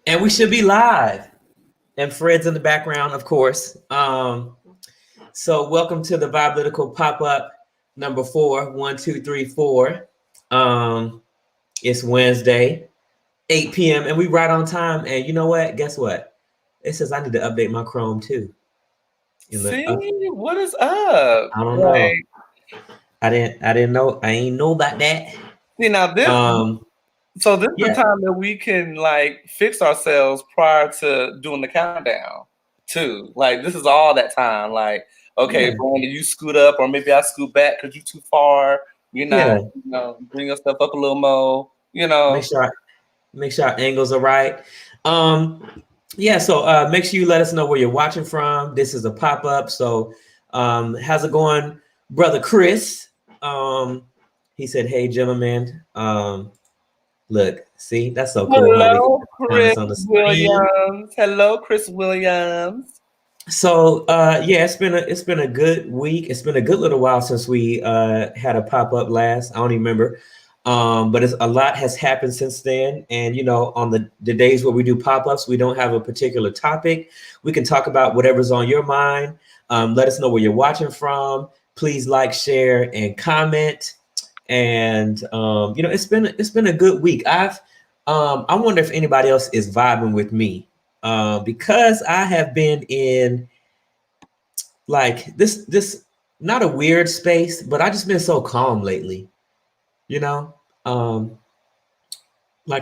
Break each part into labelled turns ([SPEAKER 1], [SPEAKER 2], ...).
[SPEAKER 1] And we should be live. And Fred's in the background, of course. So welcome to the VIbelytical Pop-Up number 4, 1, 2, 3, 4. It's Wednesday, 8 p.m. and we right on time. And you know what? Guess what? It says I need to update my Chrome too.
[SPEAKER 2] See, what is up?
[SPEAKER 1] I don't know. I didn't know. I ain't know about that.
[SPEAKER 2] See, now this so this is the time that we can like fix ourselves prior to doing the countdown too. Like this is all that time. Like, okay, Brandon, you scoot up, or maybe I scoot back because you're too far. You're not, bring yourself up a little more.
[SPEAKER 1] Make sure our angles are right. So make sure you let us know where you're watching from. This is a pop-up. So how's it going, brother Chris? He said, hey, gentlemen. Look, see, that's so cool.
[SPEAKER 2] Hello, Chris Williams. Hello, Chris Williams.
[SPEAKER 1] So it's been a good week. It's been a good little while since we had a pop-up last. I don't even remember. But a lot has happened since then. And, you know, on the days where we do pop-ups, we don't have a particular topic. We can talk about whatever's on your mind. Let us know where you're watching from. Please like, share, and comment. And, it's been a good week. I wonder if anybody else is vibing with me because I have been in like this, not a weird space, but I just been so calm lately. Like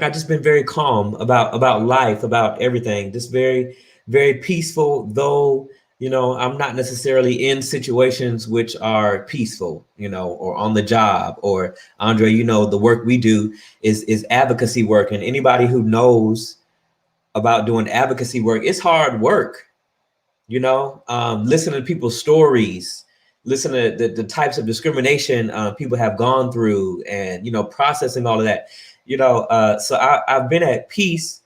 [SPEAKER 1] I just been very calm about life, about everything, just very, very peaceful, though, I'm not necessarily in situations which are peaceful, or on the job, or Andre, the work we do is advocacy work. And anybody who knows about doing advocacy work, it's hard work, listening to people's stories, listen to the types of discrimination people have gone through, and processing all of that. So I've been at peace,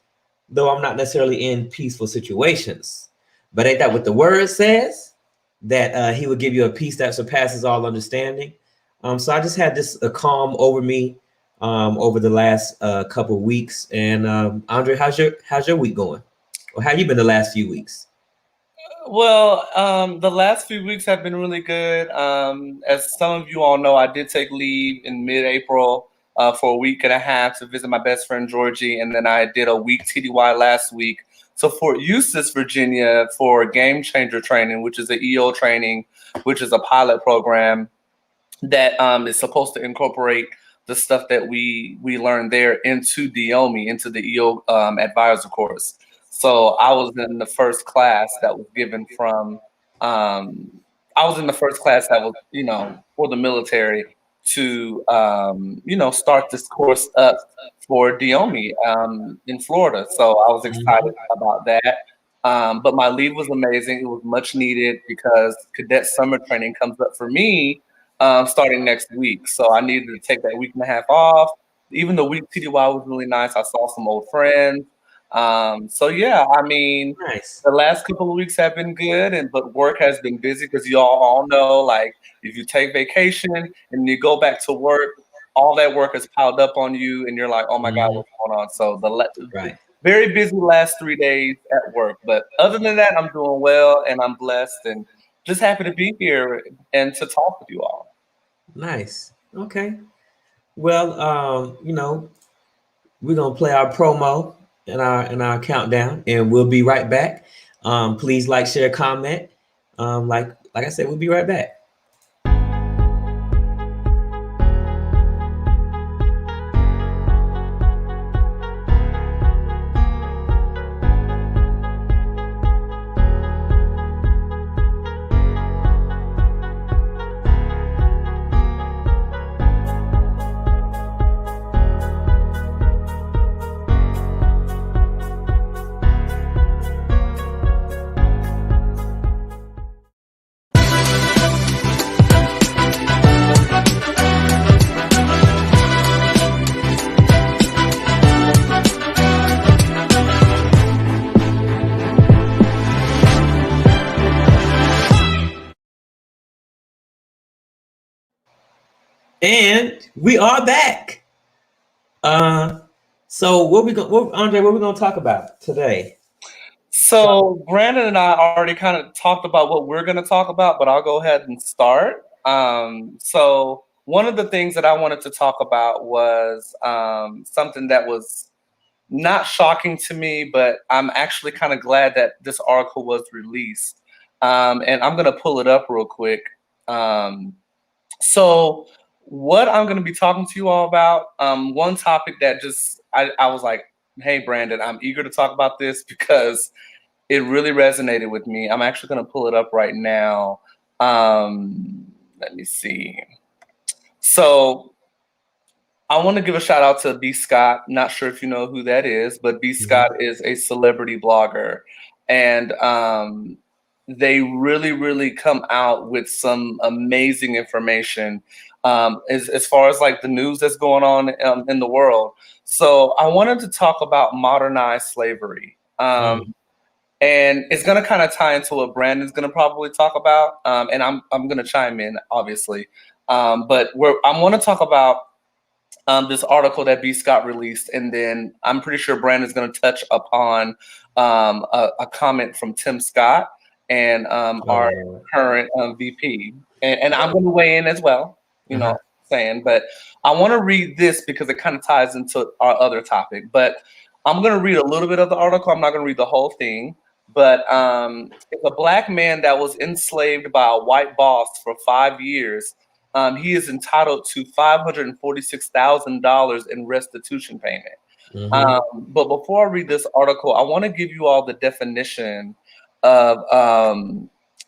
[SPEAKER 1] though I'm not necessarily in peaceful situations. But ain't that what the word says? That he would give you a peace that surpasses all understanding. So I just had this calm over me over the last couple of weeks. And Andre, how's your week going? Or how you been the last few weeks?
[SPEAKER 2] Well, the last few weeks have been really good. As some of you all know, I did take leave in mid-April for a week and a half to visit my best friend, Georgie. And then I did a week TDY last week to Fort Eustis, Virginia for Game Changer training, which is an EO training, which is a pilot program that is supposed to incorporate the stuff that we learned there into DIOMI, into the EO advisor course. So I was in the first class that was given from, for the military to, start this course up for DIOMI in Florida. So I was excited about that. But my leave was amazing. It was much needed because cadet summer training comes up for me starting next week. So I needed to take that week and a half off. Even the week TDY was really nice. I saw some old friends.
[SPEAKER 1] Nice.
[SPEAKER 2] The last couple of weeks have been good, but work has been busy because y'all all know, like, if you take vacation and you go back to work, all that work is piled up on you, and you're like, oh my God, what's going on? So very busy last 3 days at work, but other than that, I'm doing well and I'm blessed and just happy to be here and to talk with you all.
[SPEAKER 1] Nice. Okay. Well, we're gonna play our promo and our countdown, and we'll be right back. Please like, share, comment. Like I said, we'll be right back. And we are back. So Andre? What we gonna talk about today?
[SPEAKER 2] So Brandon and I already kind of talked about what we're going to talk about, but I'll go ahead and start. So one of the things that I wanted to talk about was something that was not shocking to me, but I'm actually kind of glad that this article was released. And I'm going to pull it up real quick. Um, so what I'm going to be talking to you all about, one topic that just I was like, hey Brandon, I'm eager to talk about this because it really resonated with me. I'm actually going to pull it up right now. Let me see. So I want to give a shout out to B. Scott. Not sure if you know who that is, but B. Scott is a celebrity blogger. And they really come out with some amazing information as far as like the news that's going on in the world. So I wanted to talk about modernized slavery. And it's going to kind of tie into what Brandon's going to probably talk about, and I'm going to chime in, obviously. But I want to talk about this article that B. Scott released, and then I'm pretty sure Brandon's going to touch upon a comment from Tim Scott and our current VP, and I'm going to weigh in as well. You know, what I'm saying, but I want to read this because it kind of ties into our other topic. But I'm going to read a little bit of the article. I'm not going to read the whole thing. But it's a black man that was enslaved by a white boss for 5 years. He is entitled to $546,000 in restitution payment. But before I read this article, I want to give you all the definition of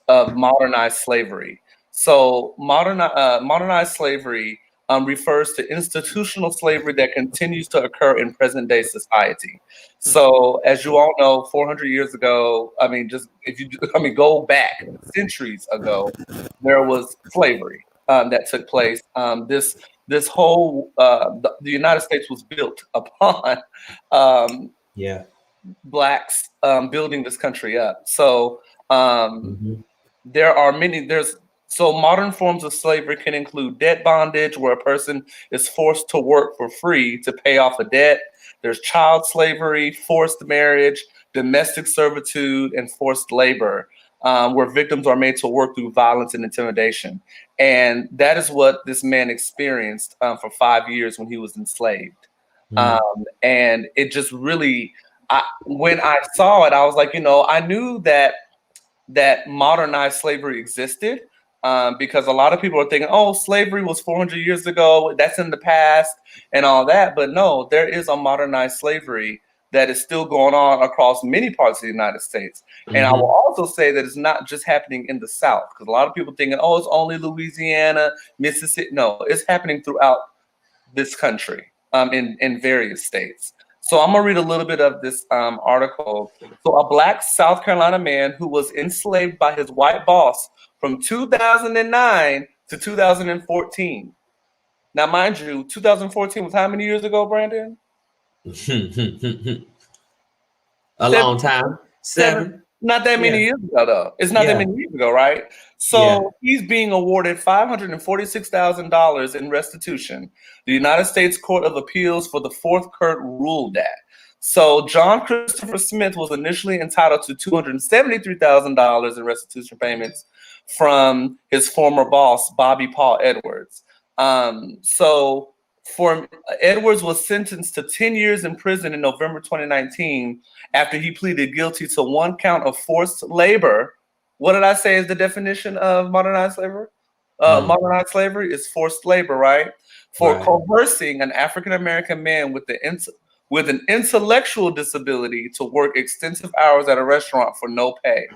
[SPEAKER 2] modernized slavery. So modernized slavery refers to institutional slavery that continues to occur in present day society. So as you all know, 400 years ago, I mean, go back centuries ago, there was slavery that took place. This whole the United States was built upon blacks building this country up. So there are many. So modern forms of slavery can include debt bondage, where a person is forced to work for free to pay off a debt. There's child slavery, forced marriage, domestic servitude, and forced labor, where victims are made to work through violence and intimidation. And that is what this man experienced for 5 years when he was enslaved. And it just really, when I saw it, I was like, I knew that modernized slavery existed, because a lot of people are thinking, oh, slavery was 400 years ago, that's in the past and all that. But no, there is a modernized slavery that is still going on across many parts of the United States. And I will also say that it's not just happening in the South, because a lot of people thinking, oh, it's only Louisiana, Mississippi. No, it's happening throughout this country, in various states. So I'm gonna read a little bit of this article. So a black South Carolina man who was enslaved by his white boss from 2009 to 2014. Now, mind you, 2014 was how many years ago, Brandon?
[SPEAKER 1] A long time. Seven.
[SPEAKER 2] Not that many years ago, though. It's not that many years ago, right? So he's being awarded $546,000 in restitution. The United States Court of Appeals for the Fourth Court ruled that. So John Christopher Smith was initially entitled to $273,000 in restitution payments from his former boss, Bobby Paul Edwards. Edwards was sentenced to 10 years in prison in November 2019 after he pleaded guilty to one count of forced labor. What did I say is the definition of modernized slavery? Modernized slavery is forced labor, right? For coercing an African-American man with an intellectual disability to work extensive hours at a restaurant for no pay.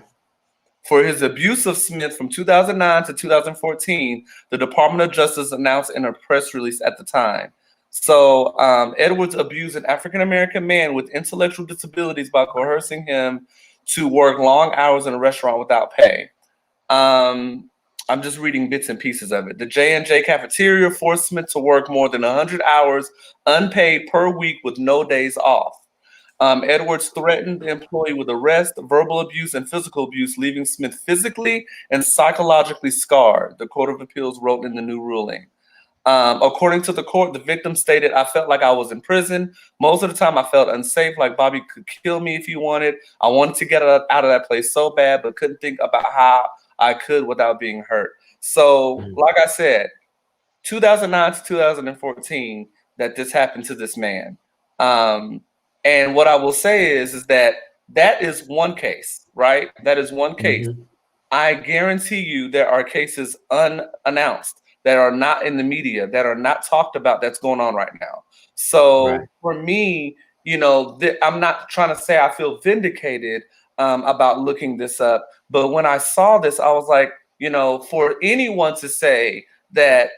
[SPEAKER 2] For his abuse of Smith from 2009 to 2014, the Department of Justice announced in a press release at the time. So Edwards abused an African-American man with intellectual disabilities by coercing him to work long hours in a restaurant without pay. I'm just reading bits and pieces of it. The J&J cafeteria forced Smith to work more than 100 hours unpaid per week with no days off. Edwards threatened the employee with arrest, verbal abuse, and physical abuse, leaving Smith physically and psychologically scarred, the Court of Appeals wrote in the new ruling. According to the court, the victim stated, "I felt like I was in prison. Most of the time I felt unsafe, like Bobby could kill me if he wanted. I wanted to get out of that place so bad, but couldn't think about how I could without being hurt." So, like I said, 2009 to 2014, that this happened to this man. And what I will say is that is one case, right? That is one case. I guarantee you there are cases unannounced that are not in the media, that are not talked about, that's going on right now. So for me, I'm not trying to say I feel vindicated about looking this up, but when I saw this, I was like, for anyone to say that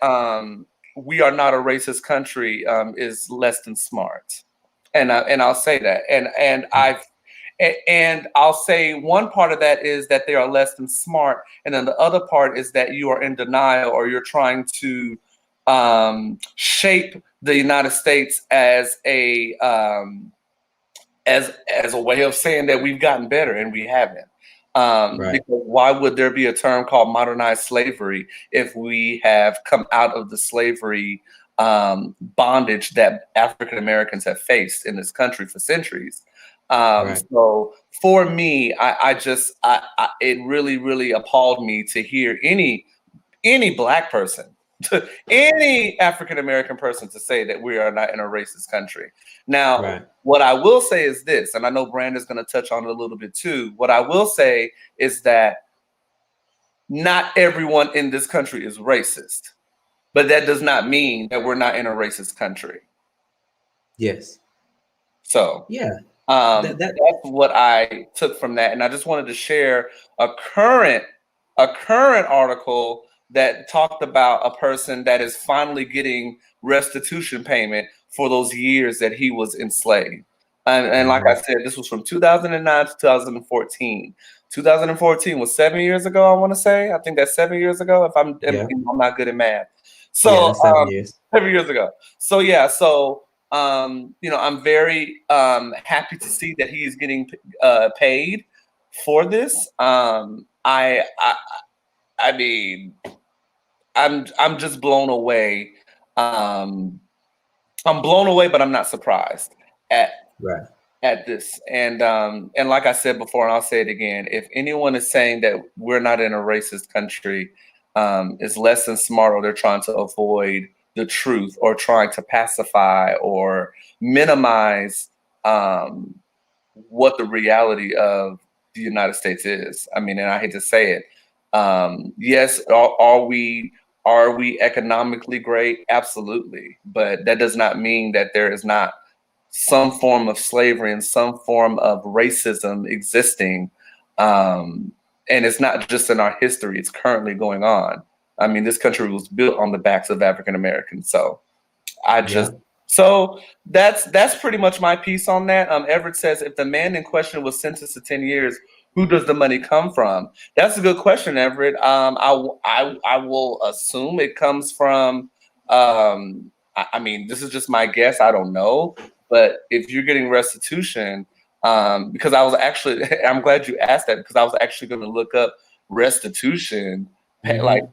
[SPEAKER 2] we are not a racist country is less than smart, and I'll say that, and I'll say one part of that is that they are less than smart, and then the other part is that you are in denial, or you're trying to shape the United States as a way of saying that we've gotten better, and we haven't. Because why would there be a term called modernized slavery if we have come out of the slavery bondage that African Americans have faced in this country for centuries? So for me, it really, really appalled me to hear any Black person, any African American person, to say that we are not in a racist country. Now, what I will say is this, and I know Brandon's going to touch on it a little bit too. What I will say is that not everyone in this country is racist, but that does not mean that we're not in a racist country.
[SPEAKER 1] Yes.
[SPEAKER 2] So that's what I took from that, and I just wanted to share a current article that talked about a person that is finally getting restitution payment for those years that he was enslaved. And like I said, this was from 2009 to 2014. 2014 was 7 years ago, I want to say. I think that's 7 years ago, if I'm not good at math. So
[SPEAKER 1] 7 years.
[SPEAKER 2] 7 years ago. So yeah, so I'm very happy to see that he's getting paid for this. I mean, I'm just blown away. I'm blown away, but I'm not surprised at this. And like I said before, and I'll say it again, if anyone is saying that we're not in a racist country, is less than smart, or they're trying to avoid the truth, or trying to pacify or minimize what the reality of the United States is. I mean, and I hate to say it. Yes, are we economically great? Absolutely. But that does not mean that there is not some form of slavery and some form of racism existing. And it's not just in our history, it's currently going on. I mean, this country was built on the backs of African Americans. So so that's pretty much my piece on that. Everett says, if the man in question was sentenced to 10 years, who does the money come from? That's a good question, Everett. I will assume it comes from, I mean, this is just my guess. I don't know. But if you're getting restitution, because I was actually, I'm glad you asked that, because I was actually going to look up restitution, like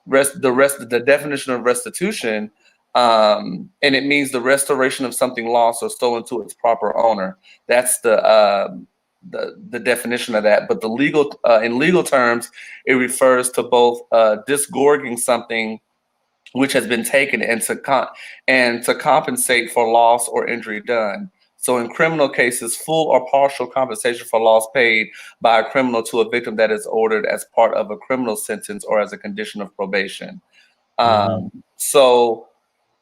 [SPEAKER 2] the definition of restitution. And it means the restoration of something lost or stolen to its proper owner. That's the definition of that. But the legal in legal terms, it refers to both disgorging something which has been taken and to compensate for loss or injury done. So in criminal cases, full or partial compensation for loss paid by a criminal to a victim that is ordered as part of a criminal sentence or as a condition of probation. So,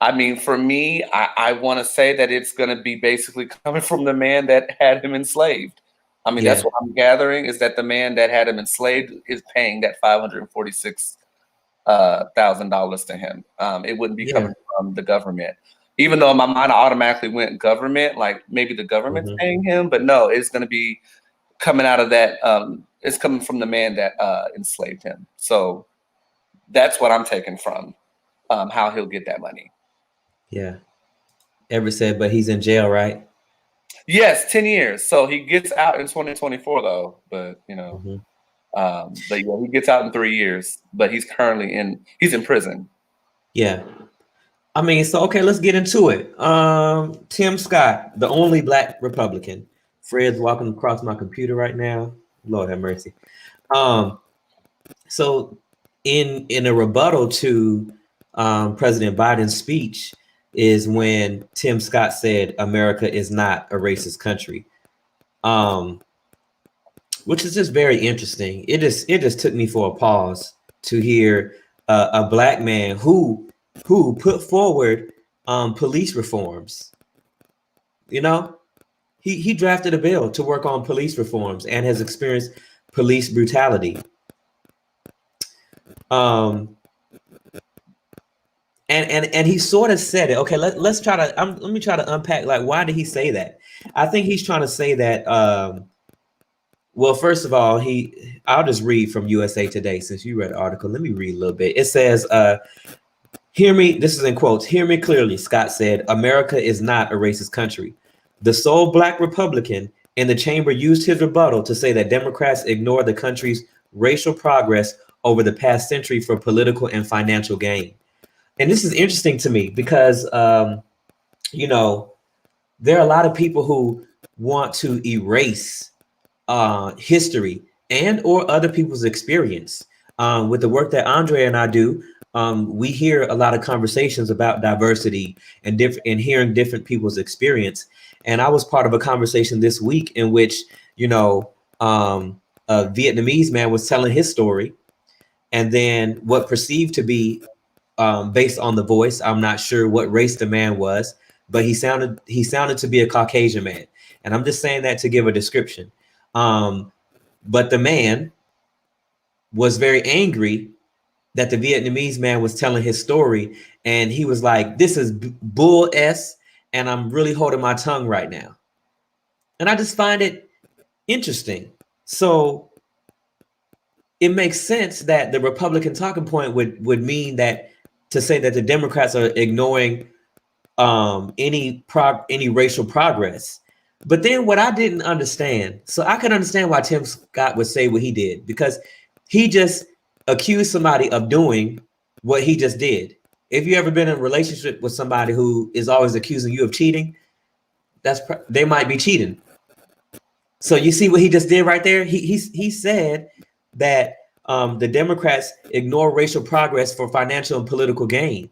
[SPEAKER 2] I mean, for me, I want to say that it's going to be basically coming from the man that had him enslaved. I mean, that's what I'm gathering, is that the man that had him enslaved is paying that $546,000 to him. It wouldn't be coming from the government. Even though in my mind I automatically went government, like maybe the government's paying him, but no, it's going to be coming out of that. It's coming from the man that enslaved him. So that's what I'm taking from how he'll get that money.
[SPEAKER 1] Yeah. Everett said, but he's in jail, right?
[SPEAKER 2] Yes, 10 years. So he gets out in 2024, though. But but yeah, he gets out in 3 years. But he's currently in prison.
[SPEAKER 1] Yeah. I mean, so okay, let's get into it. Tim Scott, the only black Republican. Fred's walking across my computer right now. Lord have mercy. Um, so in a rebuttal to President Biden's speech is when Tim Scott said America is not a racist country. Which is just very interesting. It just took me for a pause to hear a black man who put forward police reforms. You know, he drafted a bill to work on police reforms and has experienced police brutality. Um, and he sort of said it. Okay, let's try to let me try to unpack, like, why did he say that? I think he's trying to say that. Well, first of all, I'll just read from USA Today since you read the article. Let me read a little bit. It says, hear me, this is in quotes, hear me clearly, Scott said, America is not a racist country. The sole black Republican in the chamber used his rebuttal to say that Democrats ignore the country's racial progress over the past century for political and financial gain. And this is interesting to me because, you know, there are a lot of people who want to erase history and or other people's experience. With the work that Andre and I do, we hear a lot of conversations about diversity and hearing different people's experience. And I was part of a conversation this week in which, you know, a Vietnamese man was telling his story, and then what perceived to be based on the voice, I'm not sure what race the man was, but he sounded to be a Caucasian man. And I'm just saying that to give a description. But the man was very angry that the Vietnamese man was telling his story, and he was like, this is bull s, and I'm really holding my tongue right now. And I just find it interesting. So it makes sense that the Republican talking point would mean that, to say that the Democrats are ignoring any racial progress. But then what I didn't understand, so I could understand why Tim Scott would say what he did, because he just accused somebody of doing what he just did. If you ever been in a relationship with somebody who is always accusing you of cheating, they might be cheating. So you see what he just did right there? He said that the Democrats ignore racial progress for financial and political gain.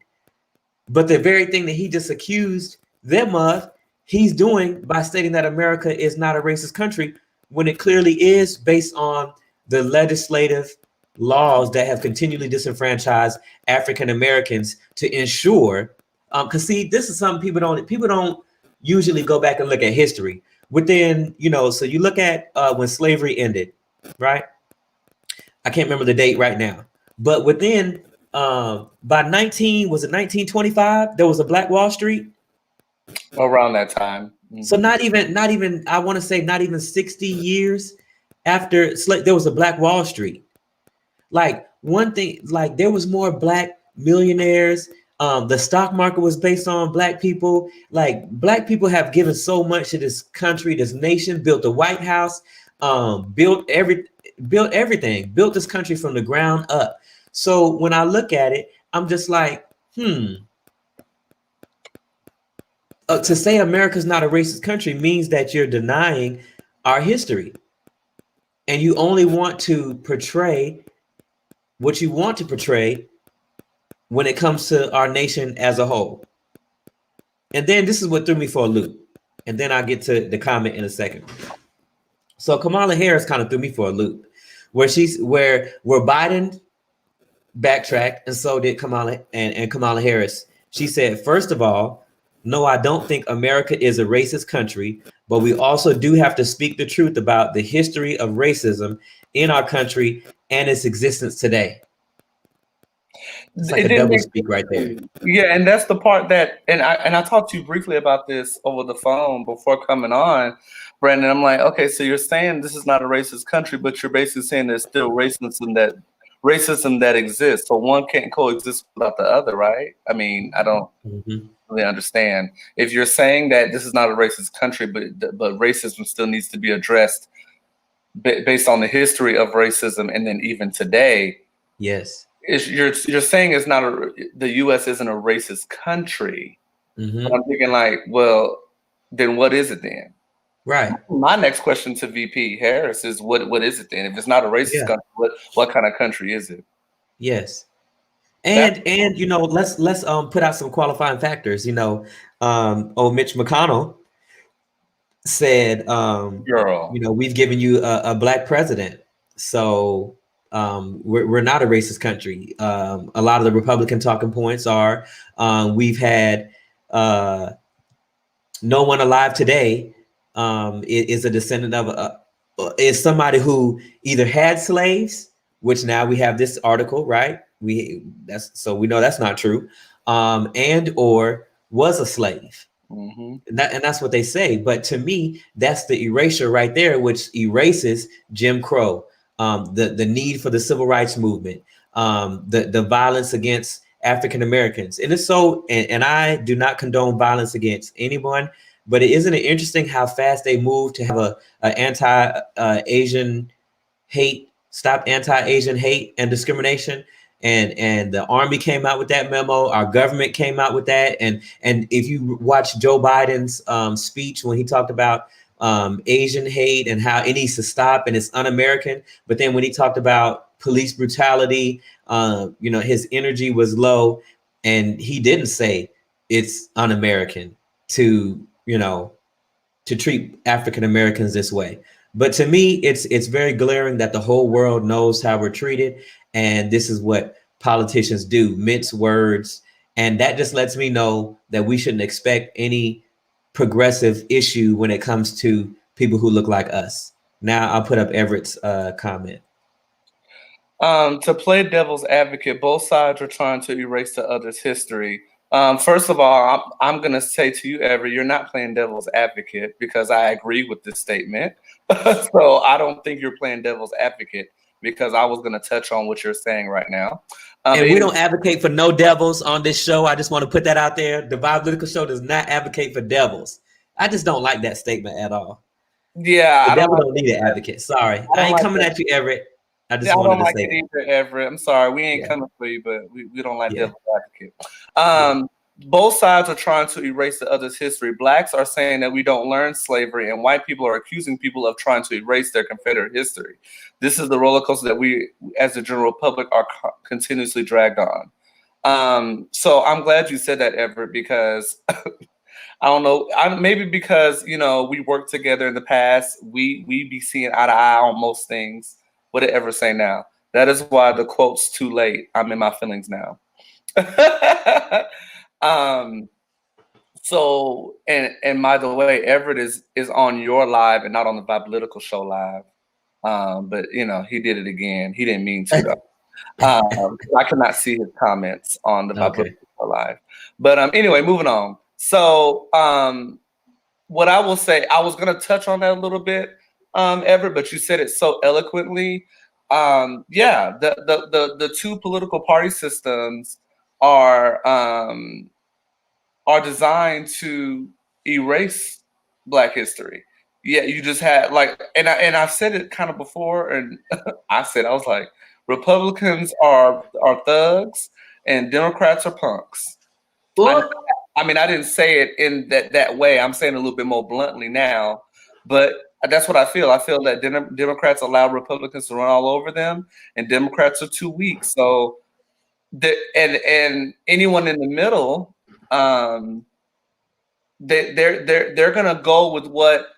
[SPEAKER 1] But the very thing that he just accused them of, he's doing by stating that America is not a racist country, when it clearly is, based on the legislative laws that have continually disenfranchised African Americans to ensure. Because see, this is something people don't usually go back and look at history. Within, you know, so you look at when slavery ended, right? I can't remember the date right now, but within by 1925, there was a Black Wall Street.
[SPEAKER 2] Around that time. Mm-hmm.
[SPEAKER 1] So not even I want to say not even 60 years after there was a Black Wall Street. Like, one thing, like, there was more Black millionaires. The stock market was based on Black people. Like, Black people have given so much to this country, this nation, built the White House, built everything, built this country from the ground up. So when I look at it, I'm just like, to say America's not a racist country means that you're denying our history. And you only want to portray what you want to portray when it comes to our nation as a whole. And then this is what threw me for a loop. And then I'll get to the comment in a second. So Kamala Harris kind of threw me for a loop, where Biden backtracked, and so did Kamala and Kamala Harris. She said, first of all, no, I don't think America is a racist country, but we also do have to speak the truth about the history of racism in our country and its existence today. It's like a double speak right there.
[SPEAKER 2] Yeah, and that's the part that, and I talked to you briefly about this over the phone before coming on, Brandon. I'm like, okay, so you're saying this is not a racist country, but you're basically saying there's still racism that exists. So one can't coexist without the other, right? I mean, I don't really understand. If you're saying that this is not a racist country, but racism still needs to be addressed based on the history of racism, and then even today.
[SPEAKER 1] Yes.
[SPEAKER 2] You're saying it's not the U.S. isn't a racist country. But I'm thinking like, well, then what is it then?
[SPEAKER 1] Right.
[SPEAKER 2] My next question to VP Harris is, what is it then? If it's not a racist country, what kind of country is it?
[SPEAKER 1] Yes. And you know, let's put out some qualifying factors. You know, Mitch McConnell said,
[SPEAKER 2] Girl.
[SPEAKER 1] you know, we've given you a black president, so we're not a racist country. A lot of the Republican talking points are we've had no one alive today is a descendant of is somebody who either had slaves, which now we have this article, right? We know that's not true, and or was a slave. And that's what they say. But to me, that's the erasure right there, which erases Jim Crow, the need for the civil rights movement, the violence against African Americans. And it's so, and I do not condone violence against anyone, but isn't it interesting how fast they move to have a anti-Asian hate, stop anti-Asian hate and discrimination? And the Army came out with that memo. Our government came out with that. And if you watch Joe Biden's speech when he talked about Asian hate and how it needs to stop and it's un-American, but then when he talked about police brutality, you know, his energy was low, and he didn't say it's un-American to, you know, to treat African Americans this way. But to me, it's very glaring that the whole world knows how we're treated. And this is what politicians do, mince words. And that just lets me know that we shouldn't expect any progressive issue when it comes to people who look like us. Now I'll put up Everett's comment.
[SPEAKER 2] To play devil's advocate, both sides are trying to erase the other's history. First of all, I'm going to say to you, Everett, you're not playing devil's advocate, because I agree with this statement. So I don't think you're playing devil's advocate, because I was going to touch on what you're saying right now.
[SPEAKER 1] And we don't advocate for no devils on this show. I just want to put that out there. The VIbelytical show does not advocate for devils. I just don't like that statement at all.
[SPEAKER 2] Yeah.
[SPEAKER 1] The devil don't need an advocate. Sorry. I ain't coming at you, Everett. I just wanted to say
[SPEAKER 2] that. Either, Everett. I'm sorry. We ain't coming for you, but we don't like devil's advocate. Both sides are trying to erase the other's history. Blacks are saying that we don't learn slavery, and white people are accusing people of trying to erase their Confederate history. This is the roller coaster that we, as the general public, are continuously dragged on. So I'm glad you said that, Everett, because I don't know, maybe because, you know, we worked together in the past, we be seeing eye to eye on most things. What did Everett say now? That is why the quote's too late. I'm in my feelings now. So, and by the way, Everett is on your live and not on the VIbelytical show live. But you know, he did it again. He didn't mean to though. I cannot see his comments on the VIbelytical show live. But anyway, moving on. So, what I will say, I was gonna touch on that a little bit, Everett, but you said it so eloquently. Yeah, the two political party systems are designed to erase Black history. Yeah, you just had like, and I've said it kind of before, and I was like, Republicans are thugs and Democrats are punks. I mean, I didn't say it in that way. I'm saying it a little bit more bluntly now, but that's what I feel. I feel that Democrats allow Republicans to run all over them, and Democrats are too weak. So, and anyone in the middle, they're gonna go with what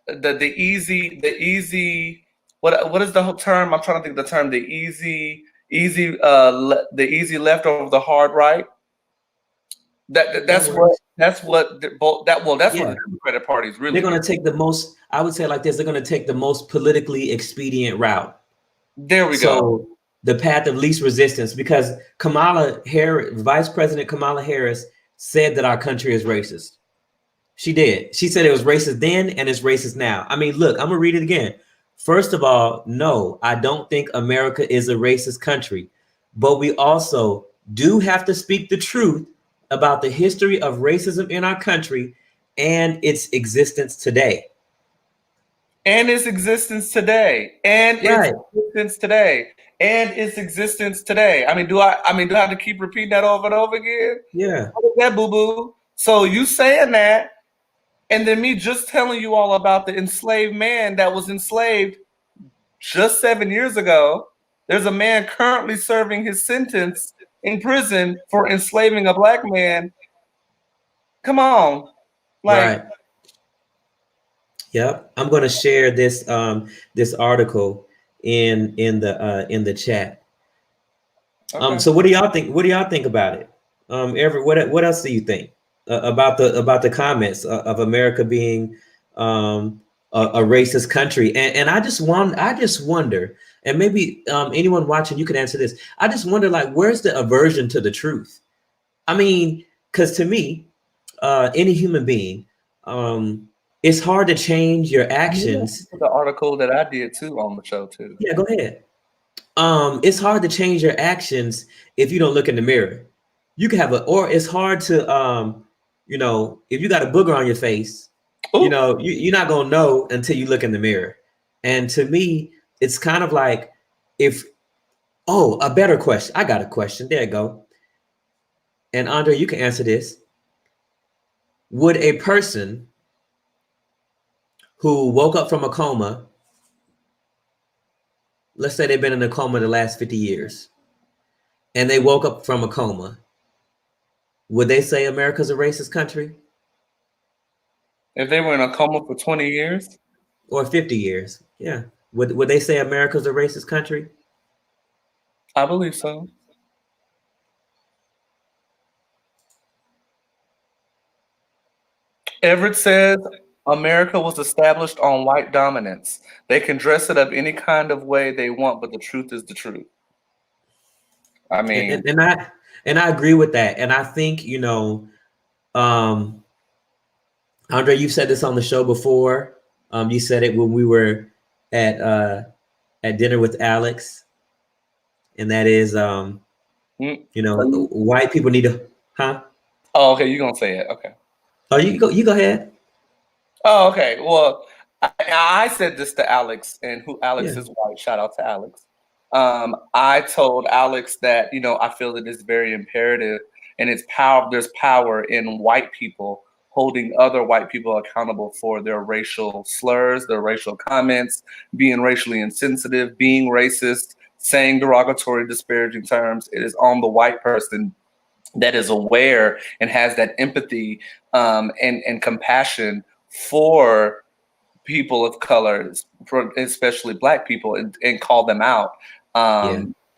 [SPEAKER 2] the easy what is the term? I'm trying to think of the term. The easy left over the hard right. That's what the Democratic Party is really.
[SPEAKER 1] They're going to take the most. I would say like this. They're going to take the most politically expedient route.
[SPEAKER 2] There we go.
[SPEAKER 1] The path of least resistance, because Vice President Kamala Harris said that our country is racist. She did. She said it was racist then and it's racist now. I mean, look, I'm gonna read it again. First of all, no, I don't think America is a racist country, but we also do have to speak the truth about the history of racism in our country and its existence today.
[SPEAKER 2] and its existence today, and its
[SPEAKER 1] Right.
[SPEAKER 2] existence today, and its existence today. Do I have to keep repeating that over and over again?
[SPEAKER 1] Yeah.
[SPEAKER 2] What is that, boo boo? So you saying that, and then me just telling you all about the enslaved man that was enslaved just 7 years ago. There's a man currently serving his sentence in prison for enslaving a black man. Come on, like.
[SPEAKER 1] Right. Yep. I'm going to share this article in the chat.
[SPEAKER 2] Okay.
[SPEAKER 1] So what do y'all think? What do y'all think about it? What else do you think about the comments of America being a racist country? And I just wonder, and maybe anyone watching, you can answer this. I just wonder, like, where's the aversion to the truth? I mean, because to me, any human being, it's hard to change your actions.
[SPEAKER 2] The article that I did too on the show too.
[SPEAKER 1] Yeah, go ahead. It's hard to change your actions if you don't look in the mirror. You can have or it's hard to, if you got a booger on your face,
[SPEAKER 2] Ooh.
[SPEAKER 1] you're not gonna know until you look in the mirror. And to me, it's kind of like a better question. I got a question. There you go. And Andre, you can answer this. Would a person who woke up from a coma, let's say they've been in a coma the last 50 years, and they woke up from a coma, would they say America's a racist country?
[SPEAKER 2] If they were in a coma for 20 years?
[SPEAKER 1] Or 50 years, yeah. Would they say America's a racist country?
[SPEAKER 2] I believe so. Everett says America was established on white dominance. They can dress it up any kind of way they want, but the truth is the truth. I mean,
[SPEAKER 1] and I agree with that. And I think, Andre, you've said this on the show before. You said it when we were at dinner with Alex, and that is, white people need to, huh?
[SPEAKER 2] Oh, okay, you're gonna say it. Okay.
[SPEAKER 1] Oh, you go ahead.
[SPEAKER 2] Oh, okay. Well, I said this to Alex, and who Alex is white. Shout out to Alex. I told Alex that, I feel that it's very imperative, and there's power in white people holding other white people accountable for their racial slurs, their racial comments, being racially insensitive, being racist, saying derogatory, disparaging terms. It is on the white person that is aware and has that empathy and compassion for people of color, especially Black people, and call them out.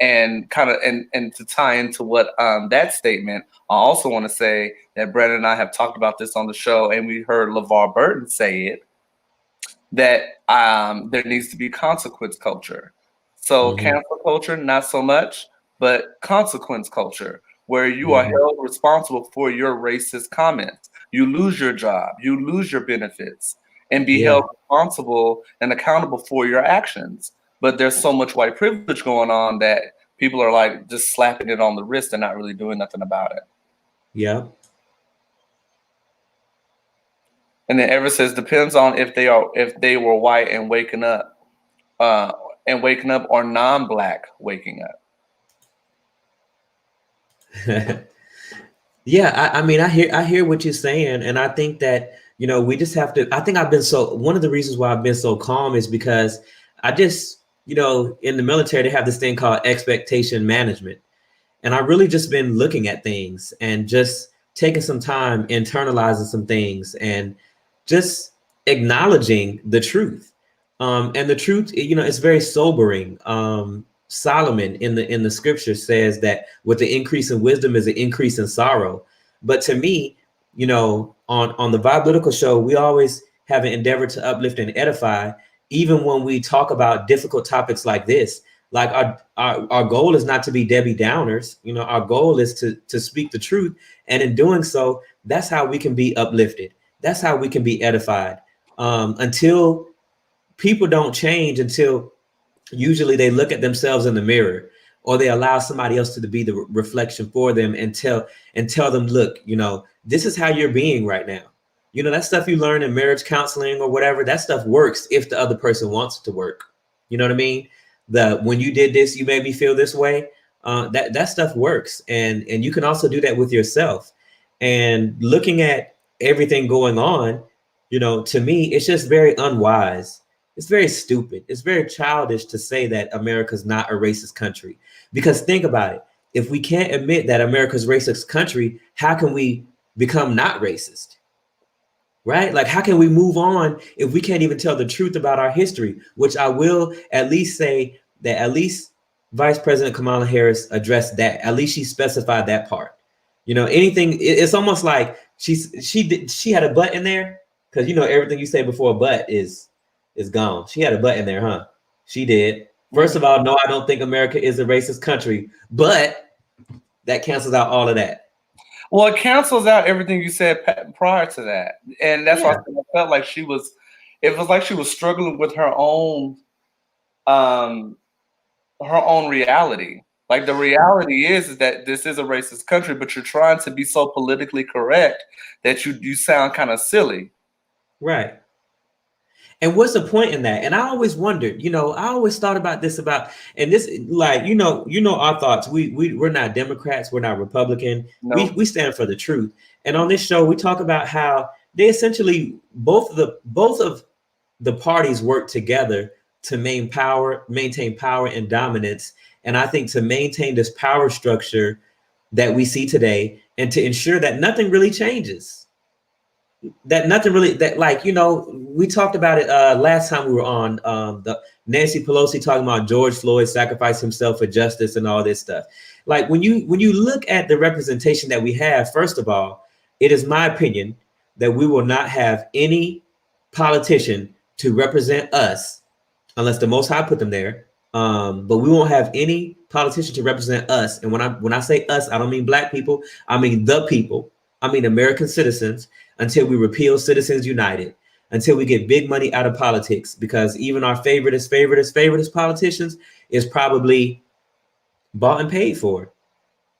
[SPEAKER 2] And kind of and to tie into what that statement, I also want to say that Brandon and I have talked about this on the show, and we heard LeVar Burton say it, that there needs to be consequence culture. So cancel culture, not so much, but consequence culture, where you are held responsible for your racist comments. You lose your job, you lose your benefits, and be held responsible and accountable for your actions. But there's so much white privilege going on that people are like just slapping it on the wrist and not really doing nothing about it.
[SPEAKER 1] Yeah.
[SPEAKER 2] And then Ever says depends on if they were white and waking up, or non-Black waking up.
[SPEAKER 1] Yeah, I hear what you're saying, and I think that we just have to. I think one of the reasons why I've been so calm is because I just in the military they have this thing called expectation management, and I really just been looking at things and just taking some time internalizing some things and just acknowledging the truth. And the truth, it's very sobering. Solomon in the scripture says that with the increase in wisdom is an increase in sorrow. But to me, on the VIbelytical show, we always have an endeavor to uplift and edify, even when we talk about difficult topics like this. Like our goal is not to be Debbie Downers. Our goal is to speak the truth. And in doing so, that's how we can be uplifted. That's how we can be edified. Until people don't change, until usually they look at themselves in the mirror, or they allow somebody else to be the reflection for them and tell them, look, this is how you're being right now. You know, that stuff you learn in marriage counseling or whatever, that stuff works if the other person wants it to work. You know what I mean? The when you did this, you made me feel this way. That stuff works, and you can also do that with yourself. And looking at everything going on, you know, to me, it's just very unwise. It's very stupid. It's very childish to say that America's not a racist country. Because think about it. If we can't admit that America's a racist country, how can we become not racist? Right? Like, how can we move on if we can't even tell the truth about our history? Which I will at least say that at least Vice President Kamala Harris addressed that. At least she specified that part. You know, anything. It's almost like she had a butt in there because you know everything you say before a butt is gone. She had a butt in there, huh? She did. First of all, no, I don't think America is a racist country, but that cancels out all of that.
[SPEAKER 2] Well, it cancels out everything you said prior to that, and that's why I felt like she was. It was like she was struggling with her own reality. Like the reality is that this is a racist country, but you're trying to be so politically correct that you sound kind of silly.
[SPEAKER 1] Right. And what's the point in that? And I always wondered, you know, I always thought about this and this, like, you know our thoughts. We're not Democrats, we're not Republican.
[SPEAKER 2] No.
[SPEAKER 1] We stand for the truth. And on this show, we talk about how they essentially both of the parties work together to maintain power and dominance. And I think to maintain this power structure that we see today and to ensure that nothing really changes. Like, you know, we talked about it last time we were on the Nancy Pelosi talking about George Floyd sacrificed himself for justice and all this stuff. Like when you look at the representation that we have, first of all, it is my opinion that we will not have any politician to represent us unless the Most High put them there. But we won't have any politician to represent us. And when I say us, I don't mean black people. I mean the people. I mean American citizens, until we repeal Citizens United, until we get big money out of politics, because even our favorite politicians is probably bought and paid for.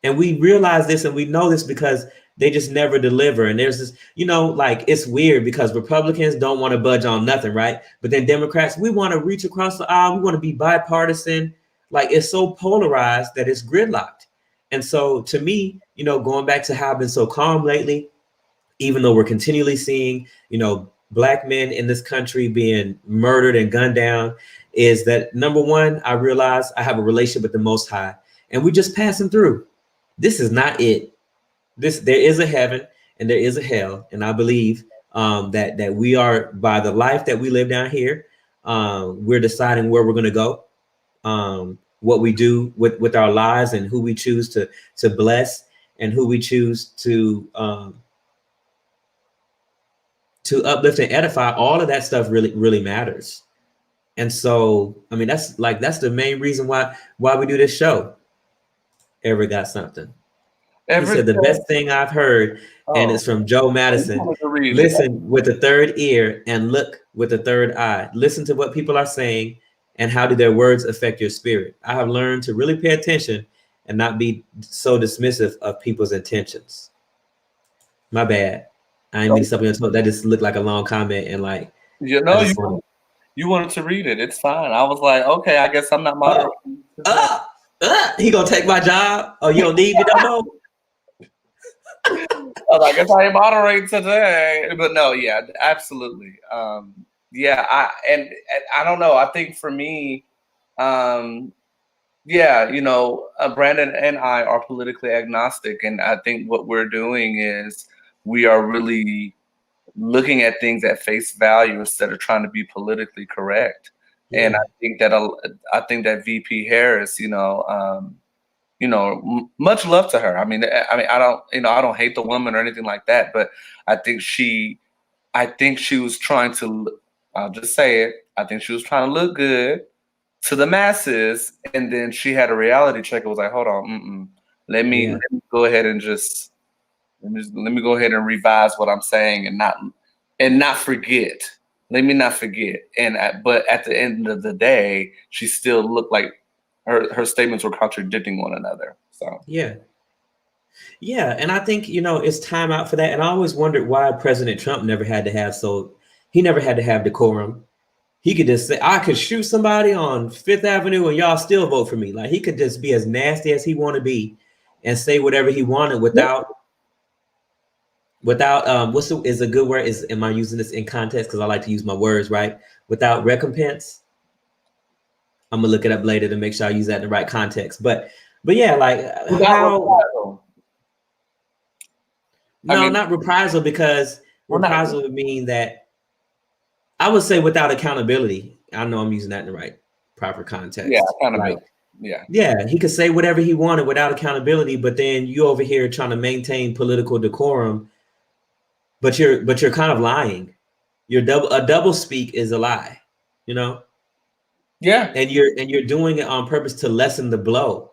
[SPEAKER 1] And we realize this and we know this because they just never deliver. And there's this, you know, like it's weird because Republicans don't want to budge on nothing, right? But then Democrats, we want to reach across the aisle. We want to be bipartisan. Like it's so polarized that it's gridlocked. And so to me, you know, going back to how I've been so calm lately, even though we're continually seeing, you know, black men in this country being murdered and gunned down, is that number one, I realize I have a relationship with the Most High and we're just passing through. This is not it. There is a heaven and there is a hell. And I believe that we are, by the life that we live down here, we're deciding where we're going to go, what we do with our lives and who we choose to bless and who we choose to uplift and edify. All of that stuff really matters. And so, I mean, that's the main reason why we do this show. Ever got something? He said the best thing I've heard, and it's from Joe Madison. Listen with the third ear and look with the third eye. Listen to what people are saying and how do their words affect your spirit. I have learned to really pay attention and not be so dismissive of people's intentions. My bad. I didn't mean something that just looked like a long comment and like,
[SPEAKER 2] you know, you wanted to read it. It's fine. I was like, okay, I guess I'm not moderating.
[SPEAKER 1] He gonna take my job? Oh, you don't need me no more?
[SPEAKER 2] I guess I ain't moderating today. But no, yeah, absolutely. Yeah, I don't know. I think for me, yeah, you know, Brandon and I are politically agnostic, and I think what we're doing is we are really looking at things at face value instead of trying to be politically correct. Yeah. And I think that VP Harris, you know, much love to her. I mean, I don't hate the woman or anything like that, but I think she was trying to. I'll just say it. I think she was trying to look good to the masses, and then she had a reality check. It was like, hold on, let me go ahead and just. Let me go ahead and revise what I'm saying and not forget. Let me not forget. But at the end of the day, she still looked like her statements were contradicting one another. So
[SPEAKER 1] yeah. Yeah, and I think, it's time out for that. And I always wondered why President Trump he never had to have decorum. He could just say, I could shoot somebody on Fifth Avenue and y'all still vote for me. Like, he could just be as nasty as he want to be and say whatever he wanted without is a good word, is am I using this in context, because I like to use my words right, without recompense. I'm gonna look it up later to make sure I use that in the right context, but yeah, like how not reprisal, because reprisal would mean that, I would say, without accountability. I know I'm using that in the right proper context.
[SPEAKER 2] Yeah, accountability.
[SPEAKER 1] Yeah, he could say whatever he wanted without accountability, but then you over here trying to maintain political decorum, but you're kind of lying. A double speak is a lie,
[SPEAKER 2] Yeah.
[SPEAKER 1] And you're doing it on purpose to lessen the blow.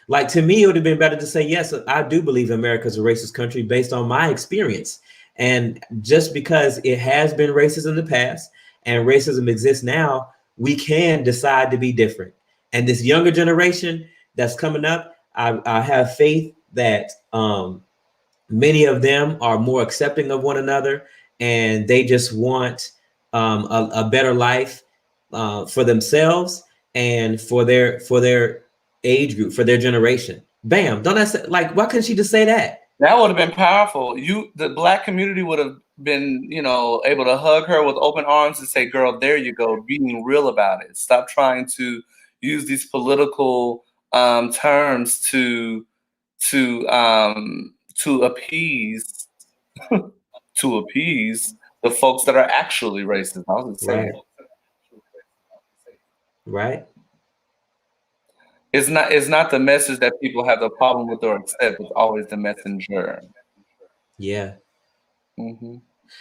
[SPEAKER 1] Like, to me, it would have been better to say, yes, I do believe America's a racist country based on my experience. And just because it has been racist in the past and racism exists now, we can decide to be different. And this younger generation that's coming up, I have faith that many of them are more accepting of one another, and they just want a better life for themselves and for their age group, for their generation. Bam! Don't I say, like, why couldn't she just say that?
[SPEAKER 2] That would have been powerful. The Black community would have been, able to hug her with open arms and say, "Girl, there you go, being real about it. Stop trying to use these political terms to appease to appease the folks that are actually racist." I was gonna say it.
[SPEAKER 1] Right.
[SPEAKER 2] It's not the message that people have the problem with or accept. It's always the messenger.
[SPEAKER 1] Yeah.
[SPEAKER 2] Mm-hmm.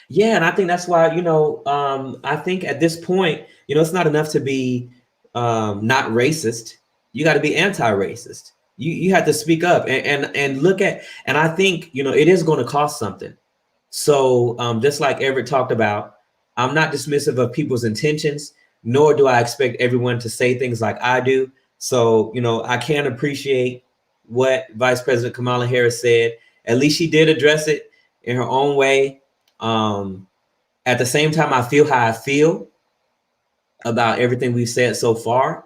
[SPEAKER 1] Yeah, and I think that's why, I think at this point, it's not enough to be not racist. You got to be anti-racist. You have to speak up and look at, and I think, it is going to cost something. So just like Everett talked about, I'm not dismissive of people's intentions, nor do I expect everyone to say things like I do. So, I can appreciate what Vice President Kamala Harris said. At least she did address it in her own way. At the same time, I feel how I feel about everything we've said so far.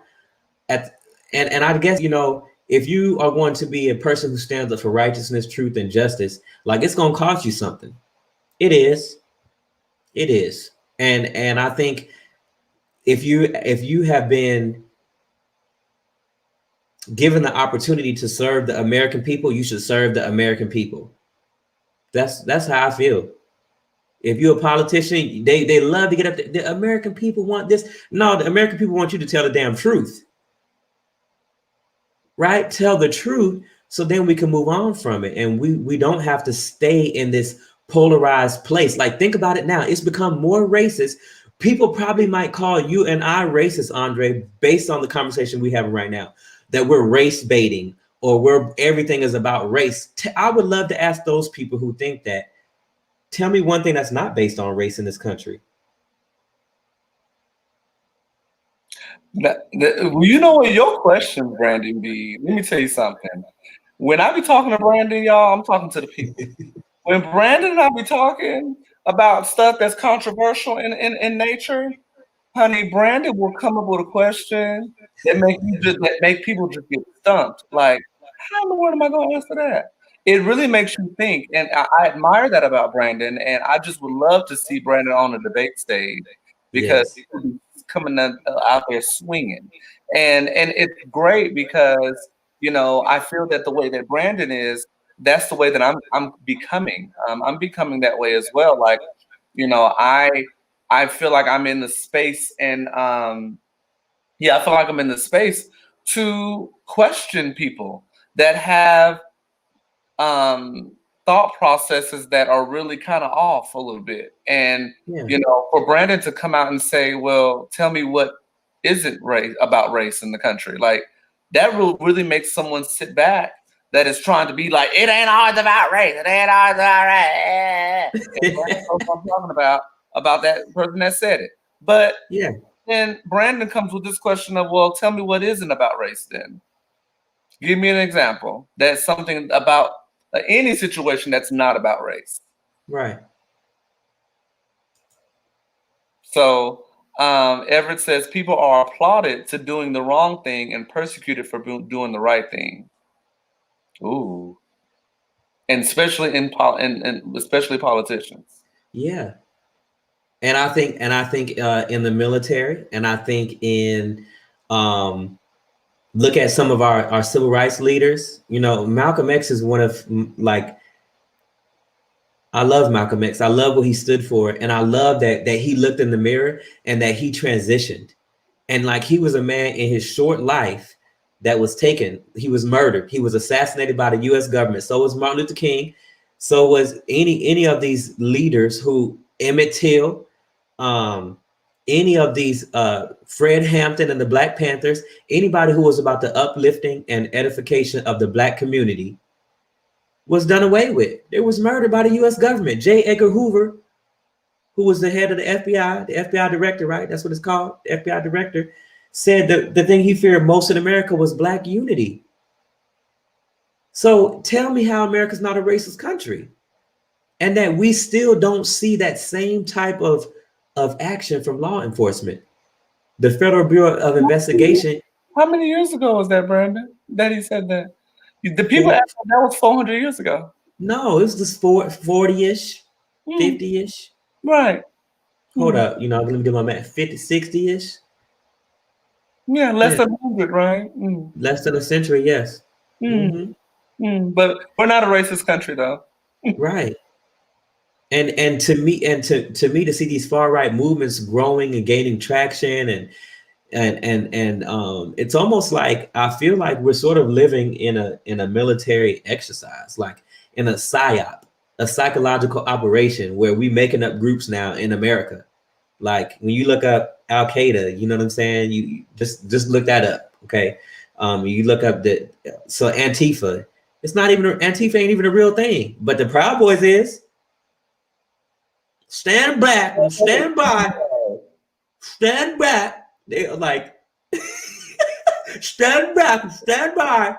[SPEAKER 1] And I guess, if you are going to be a person who stands up for righteousness, truth, and justice, like, it's going to cost you something. It is. And I think if you have been given the opportunity to serve the American people, you should serve the American people. That's how I feel. If you're a politician, they love to get up there. The American people want this. No, the American people want you to tell the damn truth. Right? Tell the truth, so then we can move on from it. And we don't have to stay in this polarized place. Like, think about it now. It's become more racist. People probably might call you and I racist, Andre, based on the conversation we have right now, that we're race baiting, or everything is about race. I would love to ask those people who think that, tell me one thing that's not based on race in this country.
[SPEAKER 2] You know what your question, Brandon, be? Let me tell you something. When I be talking to Brandon, y'all, I'm talking to the people. When Brandon and I be talking about stuff that's controversial in nature, honey, Brandon will come up with a question that make people just get stumped. Like, how in the world am I going to answer that? It really makes you think, and I admire that about Brandon. And I just would love to see Brandon on the debate stage, because he's coming out there swinging, and it's great because I feel that the way that Brandon is, that's the way that I'm becoming. I'm becoming that way as well. Like, I feel like I'm in the space, and I feel like I'm in the space to question people that have thought processes that are really kind of off a little bit. And for Brandon to come out and say, well, tell me what isn't about race in the country, like, that really makes someone sit back that is trying to be like, it ain't always about race. It ain't always about race. That's what I'm talking about that person that said it. But then Brandon comes with this question of, well, tell me what isn't about race then. Give me an example. That's something about any situation that's not about race.
[SPEAKER 1] Right.
[SPEAKER 2] So Everett says people are applauded to doing the wrong thing and persecuted for doing the right thing. Ooh, and especially and especially politicians.
[SPEAKER 1] Yeah. And I think in the military, and I think in look at some of our civil rights leaders. You know, Malcolm X is one of like, I love Malcolm X. I love what he stood for, and I love that he looked in the mirror and that he transitioned. And like, he was a man in his short life that was taken. He was murdered. He was assassinated by the U.S. government. So was Martin Luther King. So was any of these leaders who Emmett Till, any of these Fred Hampton and the Black Panthers, anybody who was about the uplifting and edification of the Black community was done away with. They was murdered by the U.S. government. J. Edgar Hoover, who was the head of the FBI director, right? That's what it's called. The FBI director said that the thing he feared most in America was Black unity. So tell me how America's not a racist country, and that we still don't see that same type of action from law enforcement. The Federal Bureau of Investigation.
[SPEAKER 2] How many years ago was that, Brandon, that he said that? The people asked that was 400 years ago.
[SPEAKER 1] No, it was just 40-ish, 50-ish.
[SPEAKER 2] Right.
[SPEAKER 1] Hold up, you know, let me do my math. 50, 60-ish.
[SPEAKER 2] Yeah, less than 100, right?
[SPEAKER 1] Less than a century, yes.
[SPEAKER 2] But we're not a racist country, though.
[SPEAKER 1] Right. And to me to see these far right movements growing and gaining traction, and it's almost like I feel like we're sort of living in a military exercise, like in a psyop, a psychological operation where we making up groups now in America. Like when you look up Al Qaeda, you know what I'm saying? You just look that up, okay? You look up so Antifa. It's not even Antifa ain't even a real thing, but the Proud Boys is. Stand back and stand by. Stand back. They're like, stand back and stand by.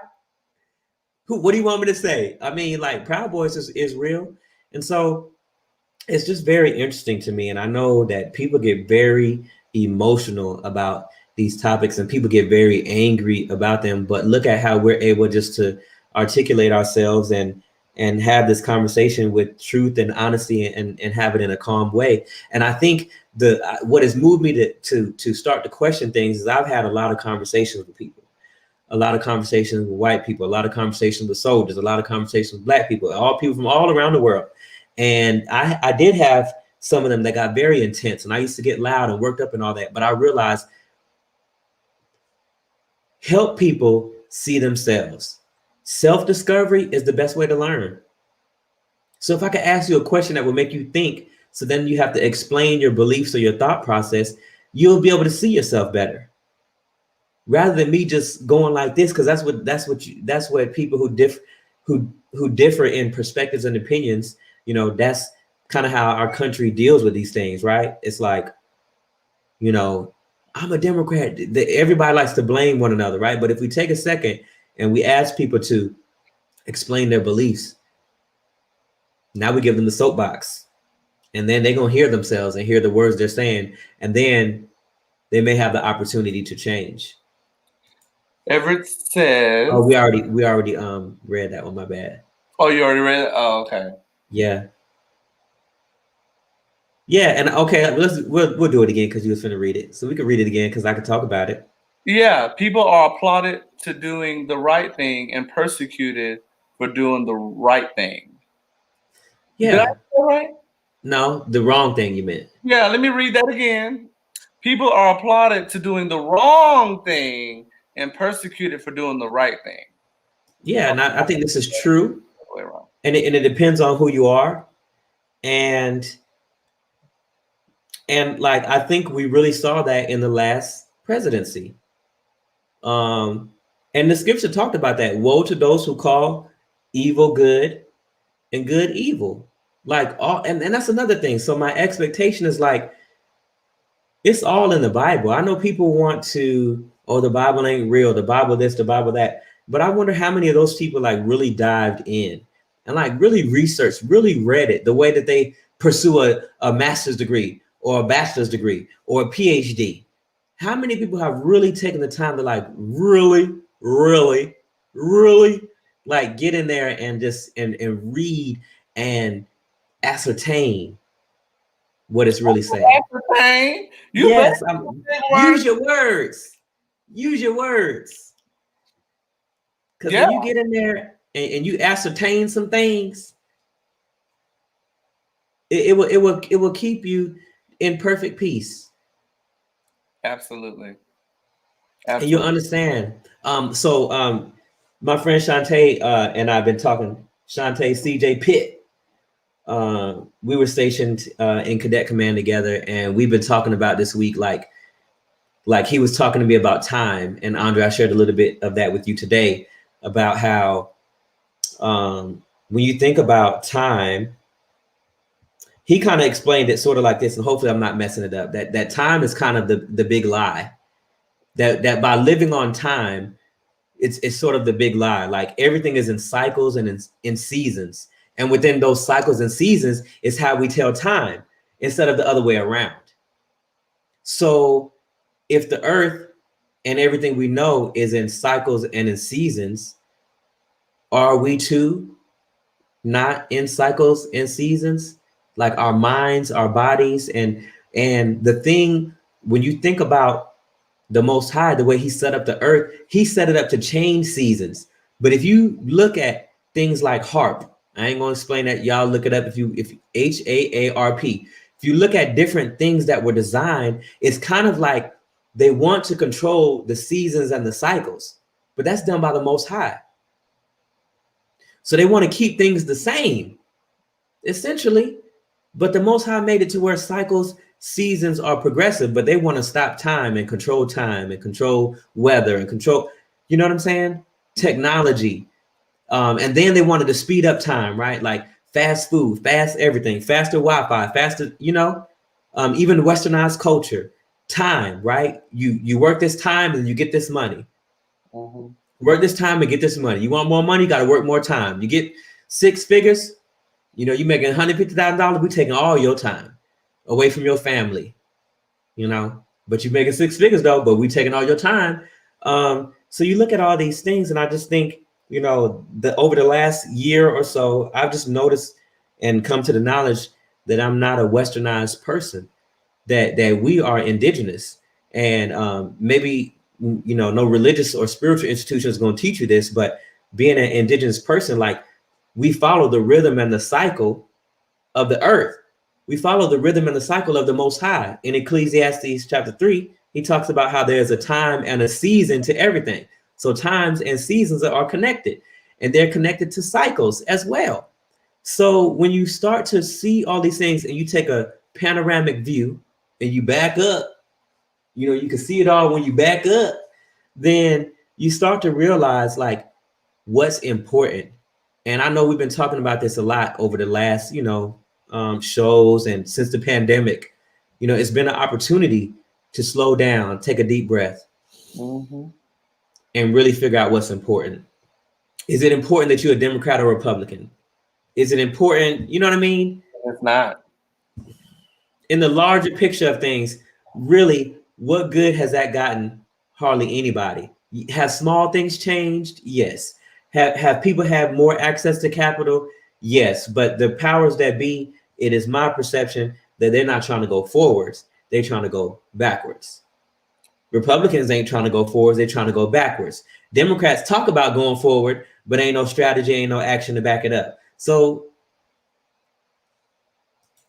[SPEAKER 1] What do you want me to say? I mean, like, Proud Boys is real. And so it's just very interesting to me. And I know that people get very emotional about these topics and people get very angry about them. But look at how we're able just to articulate ourselves and have this conversation with truth and honesty and have it in a calm way. And I think what has moved me to start to question things is I've had a lot of conversations with people, a lot of conversations with white people, a lot of conversations with soldiers, a lot of conversations with Black people, all people from all around the world. And I did have some of them that got very intense, and I used to get loud and worked up and all that. But I realized, help people see themselves. Self-discovery is the best way to learn. So if I could ask you a question that would make you think, so then you have to explain your beliefs or your thought process, you'll be able to see yourself better. Rather than me just going like this, because that's what people who differ in perspectives and opinions, you know, that's kind of how our country deals with these things, right? It's like, you know, I'm a Democrat. Everybody likes to blame one another, right? But if we take a second and we ask people to explain their beliefs, now we give them the soapbox, and then they're going to hear themselves and hear the words they're saying, and then they may have the opportunity to change.
[SPEAKER 2] Everett says,
[SPEAKER 1] oh, we already read that one. My bad.
[SPEAKER 2] Oh, you already read it? Oh, okay.
[SPEAKER 1] Yeah. And okay, we'll do it again because you was finna read it, so we can read it again because I could talk about it.
[SPEAKER 2] Yeah, people are applauded to doing the right thing and persecuted for doing the right thing.
[SPEAKER 1] Yeah.
[SPEAKER 2] Did I say right?
[SPEAKER 1] No, the wrong thing you meant.
[SPEAKER 2] Yeah, let me read that again. People are applauded to doing the wrong thing and persecuted for doing the right thing.
[SPEAKER 1] Yeah, and I think this is true. And it depends on who you are. And like, I think we really saw that in the last presidency. And the scripture talked about that. Woe to those who call evil good and good evil. Like, and that's another thing. So my expectation is like, it's all in the Bible. I know people want to, oh, the Bible ain't real, the Bible this, the Bible that. But I wonder how many of those people like really dived in and like really researched, really read it the way that they pursue a master's degree or a bachelor's degree or a PhD. How many people have really taken the time to like really, really, really like get in there and just and read and ascertain what it's really saying?
[SPEAKER 2] Ascertain. You better
[SPEAKER 1] Yes,
[SPEAKER 2] big
[SPEAKER 1] use
[SPEAKER 2] words.
[SPEAKER 1] your words. Use your words. Because
[SPEAKER 2] Yeah,
[SPEAKER 1] when you get in there and you ascertain some things, it will keep you in perfect peace,
[SPEAKER 2] absolutely.
[SPEAKER 1] and you'll
[SPEAKER 2] Absolutely.
[SPEAKER 1] understand. My friend Shantae and I've been talking. Shantae CJ Pitt. We were stationed in Cadet Command together, and we've been talking about this week, like he was talking to me about time, and Andre, I shared a little bit of that with you today about how when you think about time, he kind of explained it sort of like this, and hopefully I'm not messing it up. That time is kind of the big lie. That by living on time, it's sort of the big lie. Like everything is in cycles and in seasons, and within those cycles and seasons is how we tell time instead of the other way around. So if the earth and everything we know is in cycles and in seasons, are we too not in cycles and seasons? Like our minds, our bodies, and the thing when you think about the Most High, the way He set up the earth, He set it up to change seasons. But if you look at things like harp, I ain't gonna explain that. Y'all look it up if HAARP. If you look at different things that were designed, it's kind of like they want to control the seasons and the cycles, but that's done by the Most High. So they want to keep things the same, essentially. But the Most High made it to where cycles, seasons are progressive, but they want to stop time and control weather and control, you know what I'm saying? Technology. And then they wanted to speed up time, right? Like fast food, fast everything, faster Wi-Fi, faster, even westernized culture, time, right? You work this time and you get this money.
[SPEAKER 2] Mhm.
[SPEAKER 1] Work this time and get this money. You want more money, you got to work more time. You get six figures, you making $150,000. We taking all your time away from your family, But you making six figures though. But we taking all your time. So you look at all these things, and I just think, over the last year or so, I've just noticed and come to the knowledge that I'm not a westernized person. That we are indigenous, and maybe no religious or spiritual institution is going to teach you this, but being an indigenous person, like we follow the rhythm and the cycle of the earth. We follow the rhythm and the cycle of the Most High. In Ecclesiastes chapter 3, he talks about how there's a time and a season to everything. So times and seasons are connected, and they're connected to cycles as well. So when you start to see all these things and you take a panoramic view and you back up, you can see it all when you back up, then you start to realize like what's important. And I know we've been talking about this a lot over the last, shows and since the pandemic. It's been an opportunity to slow down, take a deep breath,
[SPEAKER 2] Mhm.
[SPEAKER 1] and really figure out what's important. Is it important that you're a Democrat or Republican? Is it important? You know what I mean?
[SPEAKER 2] It's not.
[SPEAKER 1] In the larger picture of things, really, what good has that gotten? Hardly anybody. Have small things changed? Yes. Have people had more access to capital? Yes. But the powers that be, it is my perception that they're not trying to go forwards. They're trying to go backwards. Republicans ain't trying to go forwards. They're trying to go backwards. Democrats talk about going forward, but ain't no strategy, ain't no action to back it up. So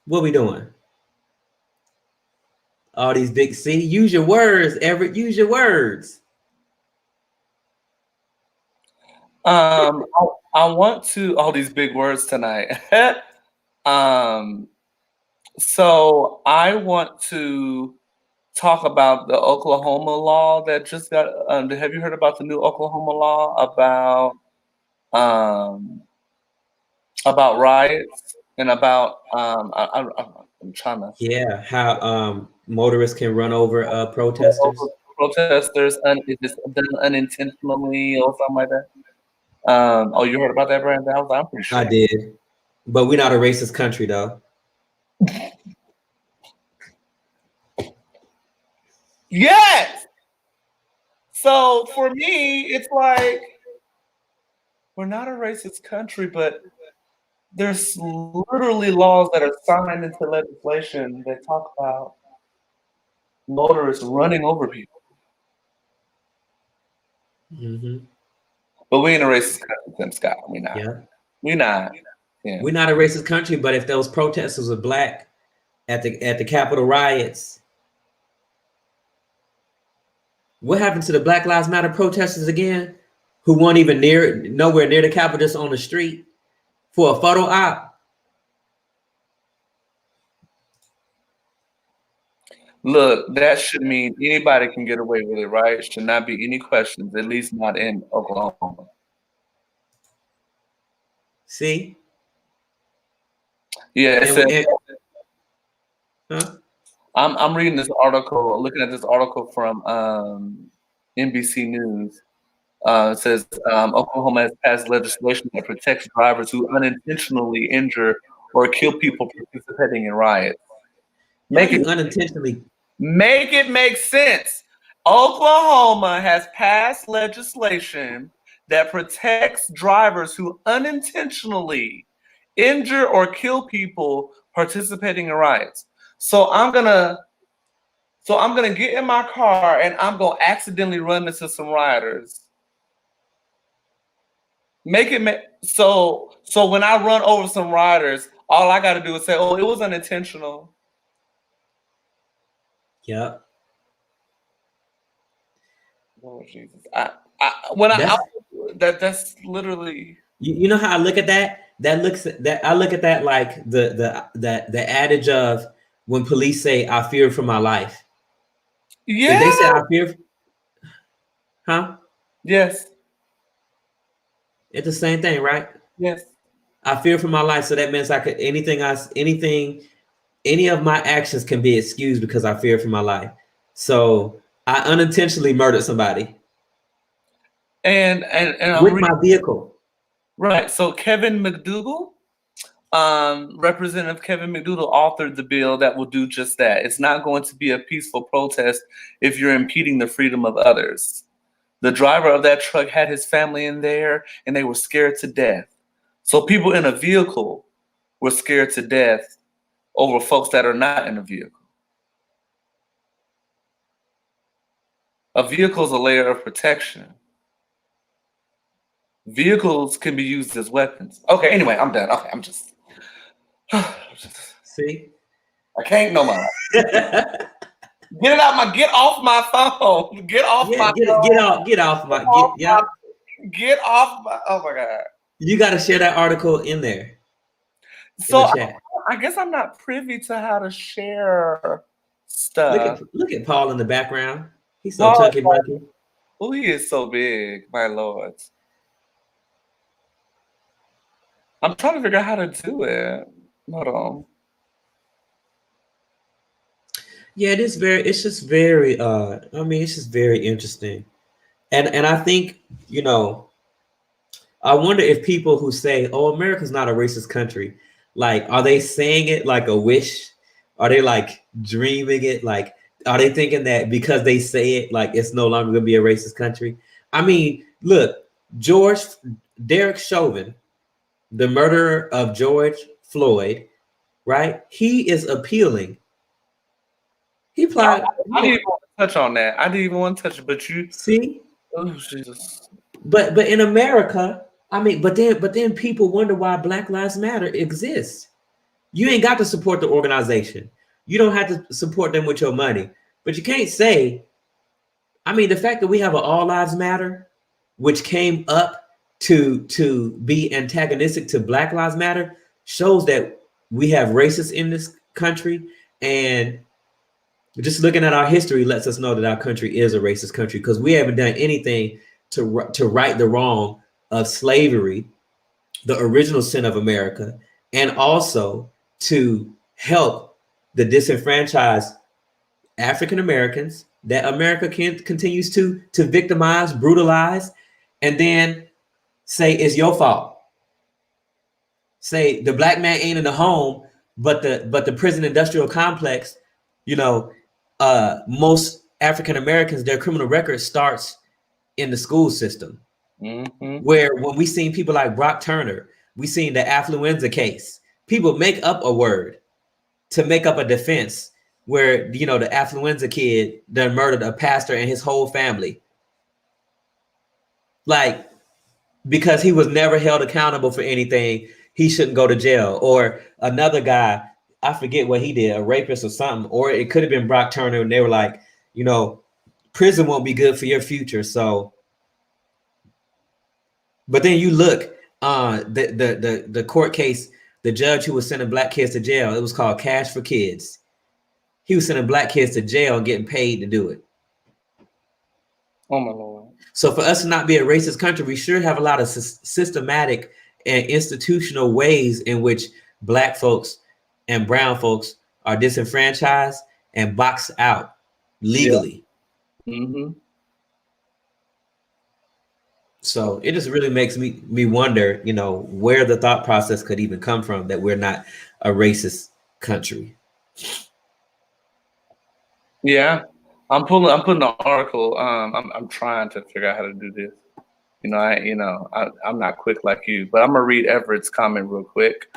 [SPEAKER 1] what we doing? All these big C. Use your words, Everett. Use your words.
[SPEAKER 2] I want to all these big words tonight. um, so I want to talk about the Oklahoma law that just got. Have you heard about the new Oklahoma law um, about riots and about I'm trying to
[SPEAKER 1] Yeah, how motorists can run over protesters.
[SPEAKER 2] protesters is this done unintentionally or something like that? Oh, you heard about that, Brandon? I'm pretty
[SPEAKER 1] I
[SPEAKER 2] sure.
[SPEAKER 1] did, but we're not a racist country, though.
[SPEAKER 2] Yes. So for me, it's like we're not a racist country, but there's literally laws that are signed into legislation that talk about motorists running over people.
[SPEAKER 1] Mm-hmm.
[SPEAKER 2] But we ain't a racist country, Tim Scott. We not.
[SPEAKER 1] Yeah,
[SPEAKER 2] We not. Yeah.
[SPEAKER 1] we're not a racist country. But if those protesters were black at the Capitol riots, what happened to the Black Lives Matter protesters again, who weren't even nowhere near the Capitol, just on the street for a photo op?
[SPEAKER 2] Look, that should mean anybody can get away with it, right? Should not be any questions, at least not in Oklahoma.
[SPEAKER 1] See?
[SPEAKER 2] Yeah, it says,
[SPEAKER 1] huh?
[SPEAKER 2] I'm reading this article, looking at this article from NBC News. It says Oklahoma has passed legislation that protects drivers who unintentionally injure or kill people participating in riots.
[SPEAKER 1] Make it unintentionally.
[SPEAKER 2] Make it make sense. Oklahoma has passed legislation that protects drivers who unintentionally injure or kill people participating in riots. So I'm gonna get in my car and I'm gonna accidentally run into some rioters. So when I run over some rioters, all I gotta do is say, "Oh, it was unintentional."
[SPEAKER 1] Yep.
[SPEAKER 2] Oh Jesus! That's literally.
[SPEAKER 1] You know how I look at that? I look at that like the adage of when police say, "I fear for my life."
[SPEAKER 2] Yeah.
[SPEAKER 1] If they say, "I fear," huh?
[SPEAKER 2] Yes.
[SPEAKER 1] It's the same thing, right?
[SPEAKER 2] Yes.
[SPEAKER 1] I fear for my life, so that means any of my actions can be excused because I fear for my life. So I unintentionally murdered somebody.
[SPEAKER 2] And
[SPEAKER 1] with my vehicle.
[SPEAKER 2] Right. So Kevin McDougal, Representative Kevin McDougal authored the bill that will do just that. It's not going to be a peaceful protest if you're impeding the freedom of others. The driver of that truck had his family in there and they were scared to death. So people in a vehicle were scared to death over folks that are not in a vehicle. A vehicle is a layer of protection. Vehicles can be used as weapons. Okay, anyway, I'm done. Okay, I'm just.
[SPEAKER 1] See?
[SPEAKER 2] I can't no more. Get off my phone. Get off my phone.
[SPEAKER 1] Get off my
[SPEAKER 2] oh my God.
[SPEAKER 1] You got to share that article in there.
[SPEAKER 2] So I guess I'm not privy to how to share stuff.
[SPEAKER 1] Look at Paul in the background. He's so chunky bunky.
[SPEAKER 2] Oh, he is so big, my Lord. I'm trying to figure out how to do it. Hold on.
[SPEAKER 1] Yeah, it's just very it's just very interesting. And I think, I wonder if people who say, "Oh, America's not a racist country," like, are they saying it like a wish? Are they like dreaming it? Like, are they thinking that because they say it, like it's no longer gonna be a racist country? I mean, look, Derek Chauvin, the murderer of George Floyd, right? He is appealing. He applied.
[SPEAKER 2] I didn't even want to touch on that. I didn't even want to touch it, but you
[SPEAKER 1] see.
[SPEAKER 2] Oh Jesus!
[SPEAKER 1] But in America, I mean, but then people wonder why Black Lives Matter exists. You ain't got to support the organization. You don't have to support them with your money. But you can't say, I mean, the fact that we have an All Lives Matter, which came up to be antagonistic to Black Lives Matter, shows that we have racists in this country. And just looking at our history lets us know that our country is a racist country because we haven't done anything to right the wrong of slavery, the original sin of America, and also to help the disenfranchised African Americans that America continues to victimize, brutalize, and then say it's your fault. Say the black man ain't in the home, but the prison industrial complex, you know, most African Americans, their criminal record starts in the school system.
[SPEAKER 2] Mm-hmm.
[SPEAKER 1] Where when we seen people like Brock Turner, we seen the affluenza case. People make up a word to make up a defense where, you know, the affluenza kid done murdered a pastor and his whole family. Like, because he was never held accountable for anything, he shouldn't go to jail. Or another guy, I forget what he did, a rapist or something, or it could have been Brock Turner, and they were like, you know, prison won't be good for your future. So, but then you look, the court case, the judge who was sending black kids to jail, it was called Cash for Kids. He was sending black kids to jail and getting paid to do it.
[SPEAKER 2] Oh my Lord.
[SPEAKER 1] So for us to not be a racist country, we sure have a lot of systematic and institutional ways in which black folks and brown folks are disenfranchised and boxed out legally.
[SPEAKER 2] Yeah. Mm-hmm.
[SPEAKER 1] So it just really makes me wonder, you know, where the thought process could even come from that we're not a racist country.
[SPEAKER 2] Yeah, I'm putting an article. I'm trying to figure out how to do this. You know, I'm not quick like you, but I'm gonna read Everett's comment real quick.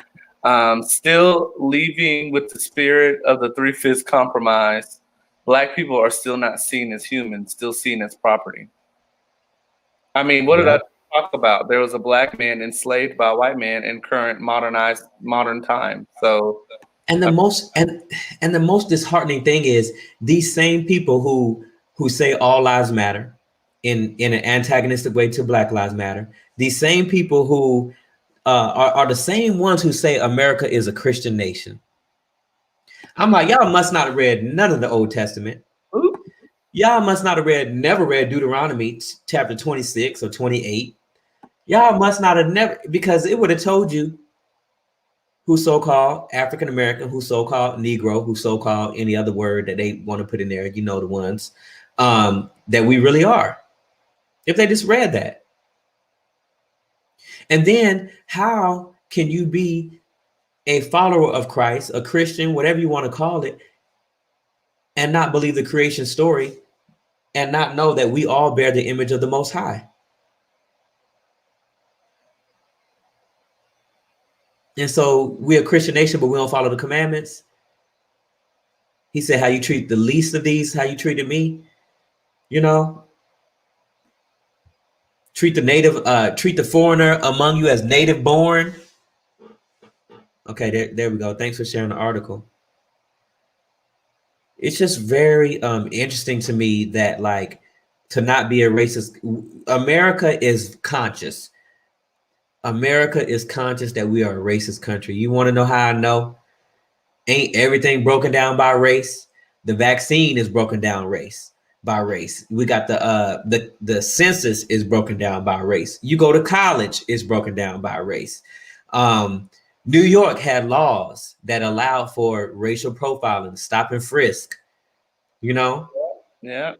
[SPEAKER 2] Still leaving with the spirit of the 3/5 compromise. Black people are still not seen as humans, still seen as property. I mean, what did I talk about? There was a black man enslaved by a white man in current modern time. So,
[SPEAKER 1] and the most disheartening thing is these same people who say all lives matter in an antagonistic way to Black Lives Matter. These same people who are the same ones who say America is a Christian nation. I'm like, y'all must not have read none of the Old Testament. Y'all must not have never read Deuteronomy chapter 26 or 28. Y'all must not have never, because it would have told you who so-called African American, who so-called Negro, who so-called any other word that they want to put in there, you know, the ones that we really are. If they just read that. And then how can you be a follower of Christ, a Christian, whatever you want to call it, and not believe the creation story and not know that we all bear the image of the Most High? And so we're a Christian nation, but we don't follow the commandments. He said, how you treat the least of these, how you treated me, you know, treat the foreigner among you as native born. Okay, there we go. Thanks for sharing the article. It's just very interesting to me that, like, to not be a racist, America is conscious. America is conscious that we are a racist country. You want to know how I know? Ain't everything broken down by race? The vaccine is broken down by race. We got the census is broken down by race. You go to college, it's broken down by race. New York had laws that allowed for racial profiling, stop and frisk, you know?
[SPEAKER 2] Yeah.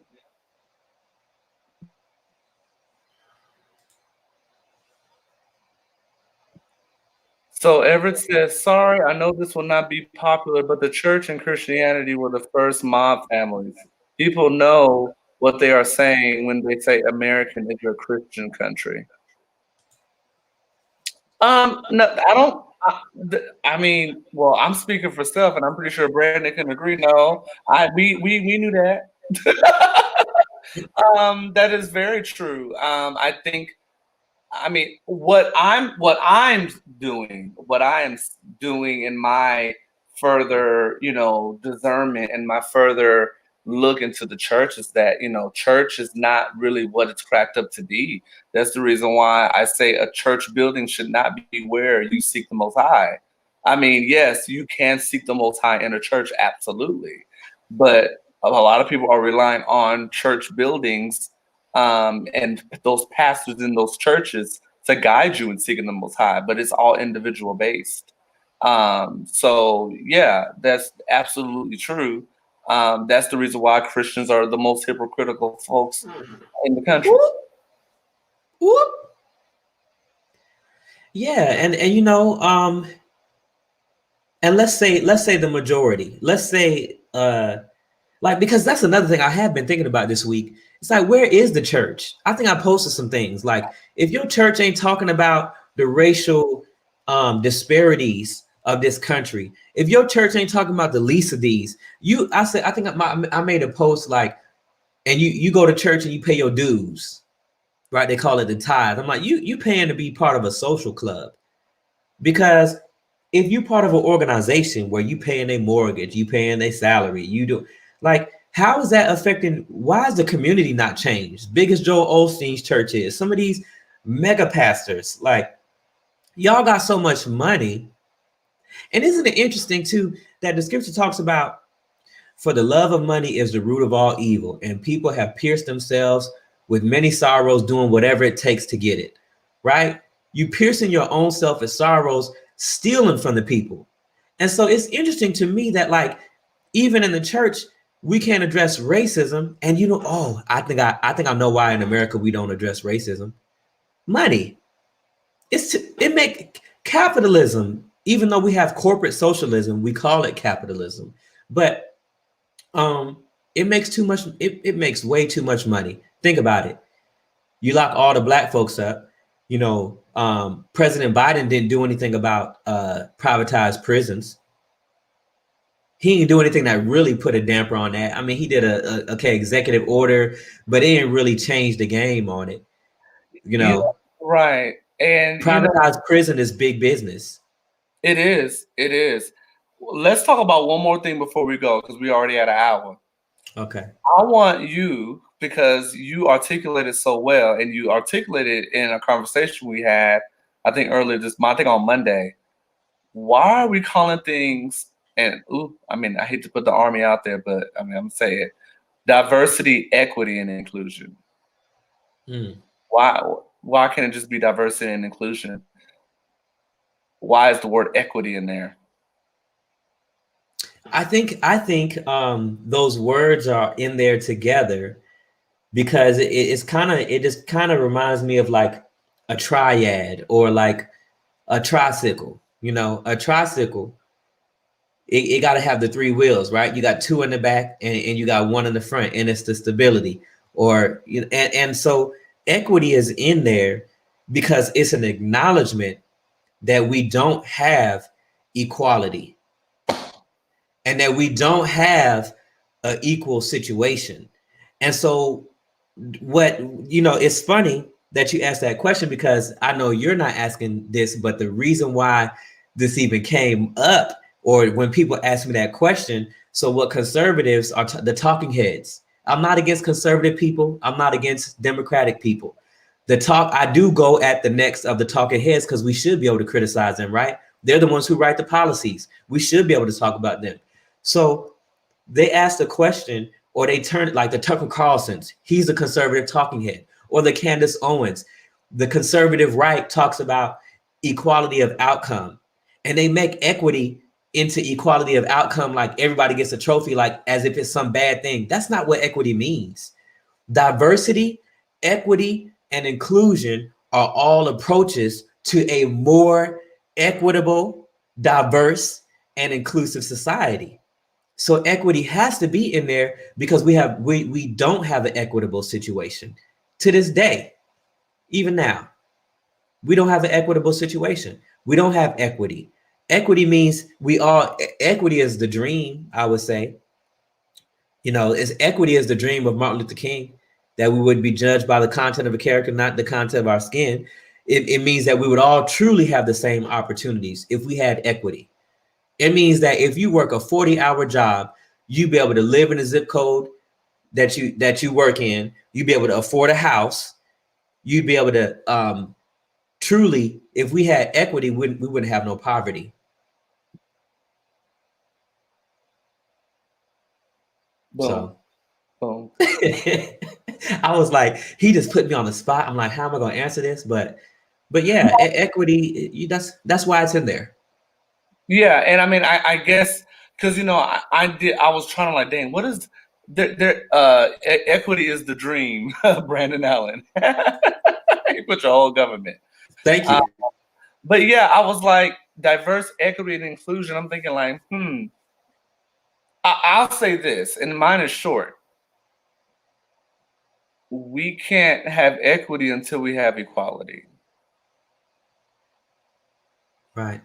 [SPEAKER 2] So Everett says, sorry, I know this will not be popular, but the church and Christianity were the first mob families. People know what they are saying when they say American is a Christian country. No, I don't. I mean, well, I'm speaking for self, and I'm pretty sure Brandon can agree. No, we knew that. That is very true. I think. I mean, what I am doing in my further, you know, discernment and my further look into the church is that, you know, church is not really what it's cracked up to be. That's the reason why I say a church building should not be where you seek the Most High. I mean, yes, you can seek the Most High in a church, absolutely, but a lot of people are relying on church buildings and those pastors in those churches to guide you in seeking the Most High, but it's all individual based. So yeah, that's absolutely true. That's the reason why Christians are the most hypocritical folks in the country.
[SPEAKER 1] Whoop, whoop. Yeah, and and let's say the majority. Let's say like, because that's another thing I have been thinking about this week. It's like, where is the church? I think I posted some things like, if your church ain't talking about the racial disparities of this country, if your church ain't talking about the least of these, I think I made a post like, and you go to church and you pay your dues, right? They call it the tithe. I'm like, you paying to be part of a social club, because if you're part of an organization where you paying a mortgage, you paying a salary, you do, like, how is that affecting? Why is the community not changed? Big as Joel Osteen's church is, some of these mega pastors, like, y'all got so much money. And isn't it interesting too that the scripture talks about, for the love of money is the root of all evil, and people have pierced themselves with many sorrows doing whatever it takes to get it, right? You piercing your own self with sorrows, stealing from the people. And so it's interesting to me that, like, even in the church, we can't address racism. And I think I know why in America we don't address racism. Money. It make capitalism, even though we have corporate socialism, we call it capitalism. But it makes too much, it makes way too much money. Think about it. You lock all the black folks up. President Biden didn't do anything about privatized prisons. He didn't do anything that really put a damper on that. I mean, he did a executive order, but it didn't really change the game on it.
[SPEAKER 2] Right. And
[SPEAKER 1] privatized prison is big business.
[SPEAKER 2] It is. Let's talk about one more thing before we go, because we already had an hour.
[SPEAKER 1] Okay.
[SPEAKER 2] I want you, because you articulated so well, and you articulated in a conversation we had, I think earlier I think on Monday. Why are we calling things, and I hate to put the army out there, but I'm gonna say it: diversity, equity, and inclusion. Why can't it just be diversity and inclusion? Why is the word equity in there?
[SPEAKER 1] I think those words are in there together because it just kind of reminds me of like a triad or like a tricycle. A tricycle, it got to have the three wheels, right? You got two in the back and you got one in the front, and it's the stability. And so equity is in there because it's an acknowledgement that we don't have equality and that we don't have an equal situation. And so it's funny that you asked that question, because I know you're not asking this, but the reason why this even came up, or when people ask me that question, so what conservatives are the talking heads. I'm not against conservative people. I'm not against Democratic people. I do go at the necks of the talking heads because we should be able to criticize them, right? They're the ones who write the policies. We should be able to talk about them. So they asked a question, or they turn it like the Tucker Carlsons. He's a conservative talking head. Or the Candace Owens. The conservative right talks about equality of outcome. And they make equity into equality of outcome like everybody gets a trophy, like as if it's some bad thing. That's not what equity means. Diversity, equity, and inclusion are all approaches to a more equitable, diverse, and inclusive society. So equity has to be in there because we don't have an equitable situation to this day. Even now, we don't have an equitable situation. We don't have equity. Equity means equity is the dream, I would say. Equity is the dream of Martin Luther King, that we would be judged by the content of a character, not the content of our skin. It means that we would all truly have the same opportunities if we had equity. It means that if you work a 40-hour job, you'd be able to live in a zip code that you work in. You'd be able to afford a house. You'd be able to truly, if we had equity, we wouldn't have no poverty.
[SPEAKER 2] Boom.
[SPEAKER 1] So I was like, he just put me on the spot. I'm like, how am I going to answer this? But yeah, equity, that's why it's in there.
[SPEAKER 2] Yeah, and I guess because I was trying to like, dang, what is equity is the dream, Brandon Allen. You put your whole government.
[SPEAKER 1] Thank you.
[SPEAKER 2] But yeah, I was like, diverse, equity, and inclusion. I'm thinking like, I'll say this, and mine is short. We can't have equity until we have equality.
[SPEAKER 1] Right.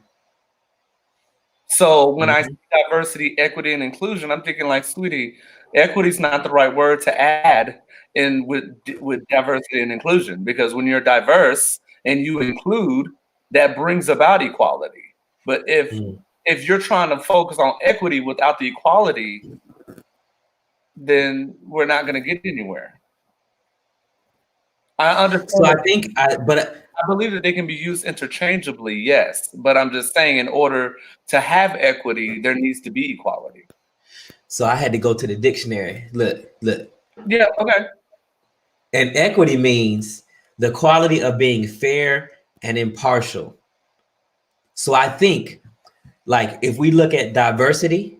[SPEAKER 2] So when I see diversity, equity, and inclusion, I'm thinking like, sweetie, equity is not the right word to add in with diversity and inclusion, because when you're diverse and you include, that brings about equality. But if you're trying to focus on equity without the equality, then we're not going to get anywhere. I understand.
[SPEAKER 1] So I
[SPEAKER 2] believe that they can be used interchangeably, yes. But I'm just saying, in order to have equity, there needs to be equality.
[SPEAKER 1] So I had to go to the dictionary. Look.
[SPEAKER 2] Yeah, okay.
[SPEAKER 1] And equity means the quality of being fair and impartial. So I think, like, if we look at diversity,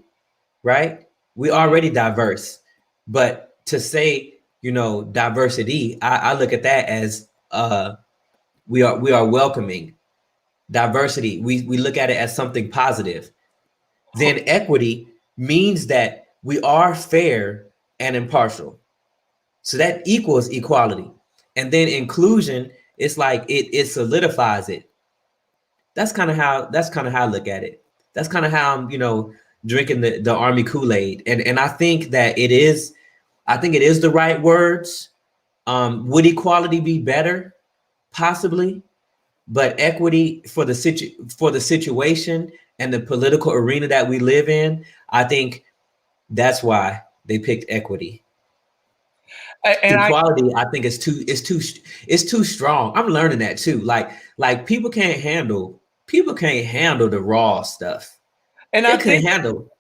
[SPEAKER 1] right? We already diverse, but to say, diversity, I look at that as we are welcoming diversity. We look at it as something positive. Then equity means that we are fair and impartial. So that equals equality. And then inclusion, it's like it solidifies it. That's kind of how I look at it. That's kind of how I'm, drinking the Army Kool-Aid. And I think that it is the right words. Would equality be better? Possibly. But equity for the situation and the political arena that we live in, I think that's why they picked equity. And equality, I think it's too strong. I'm learning that too. Like people can't handle the raw stuff.
[SPEAKER 2] And
[SPEAKER 1] they couldn't handle.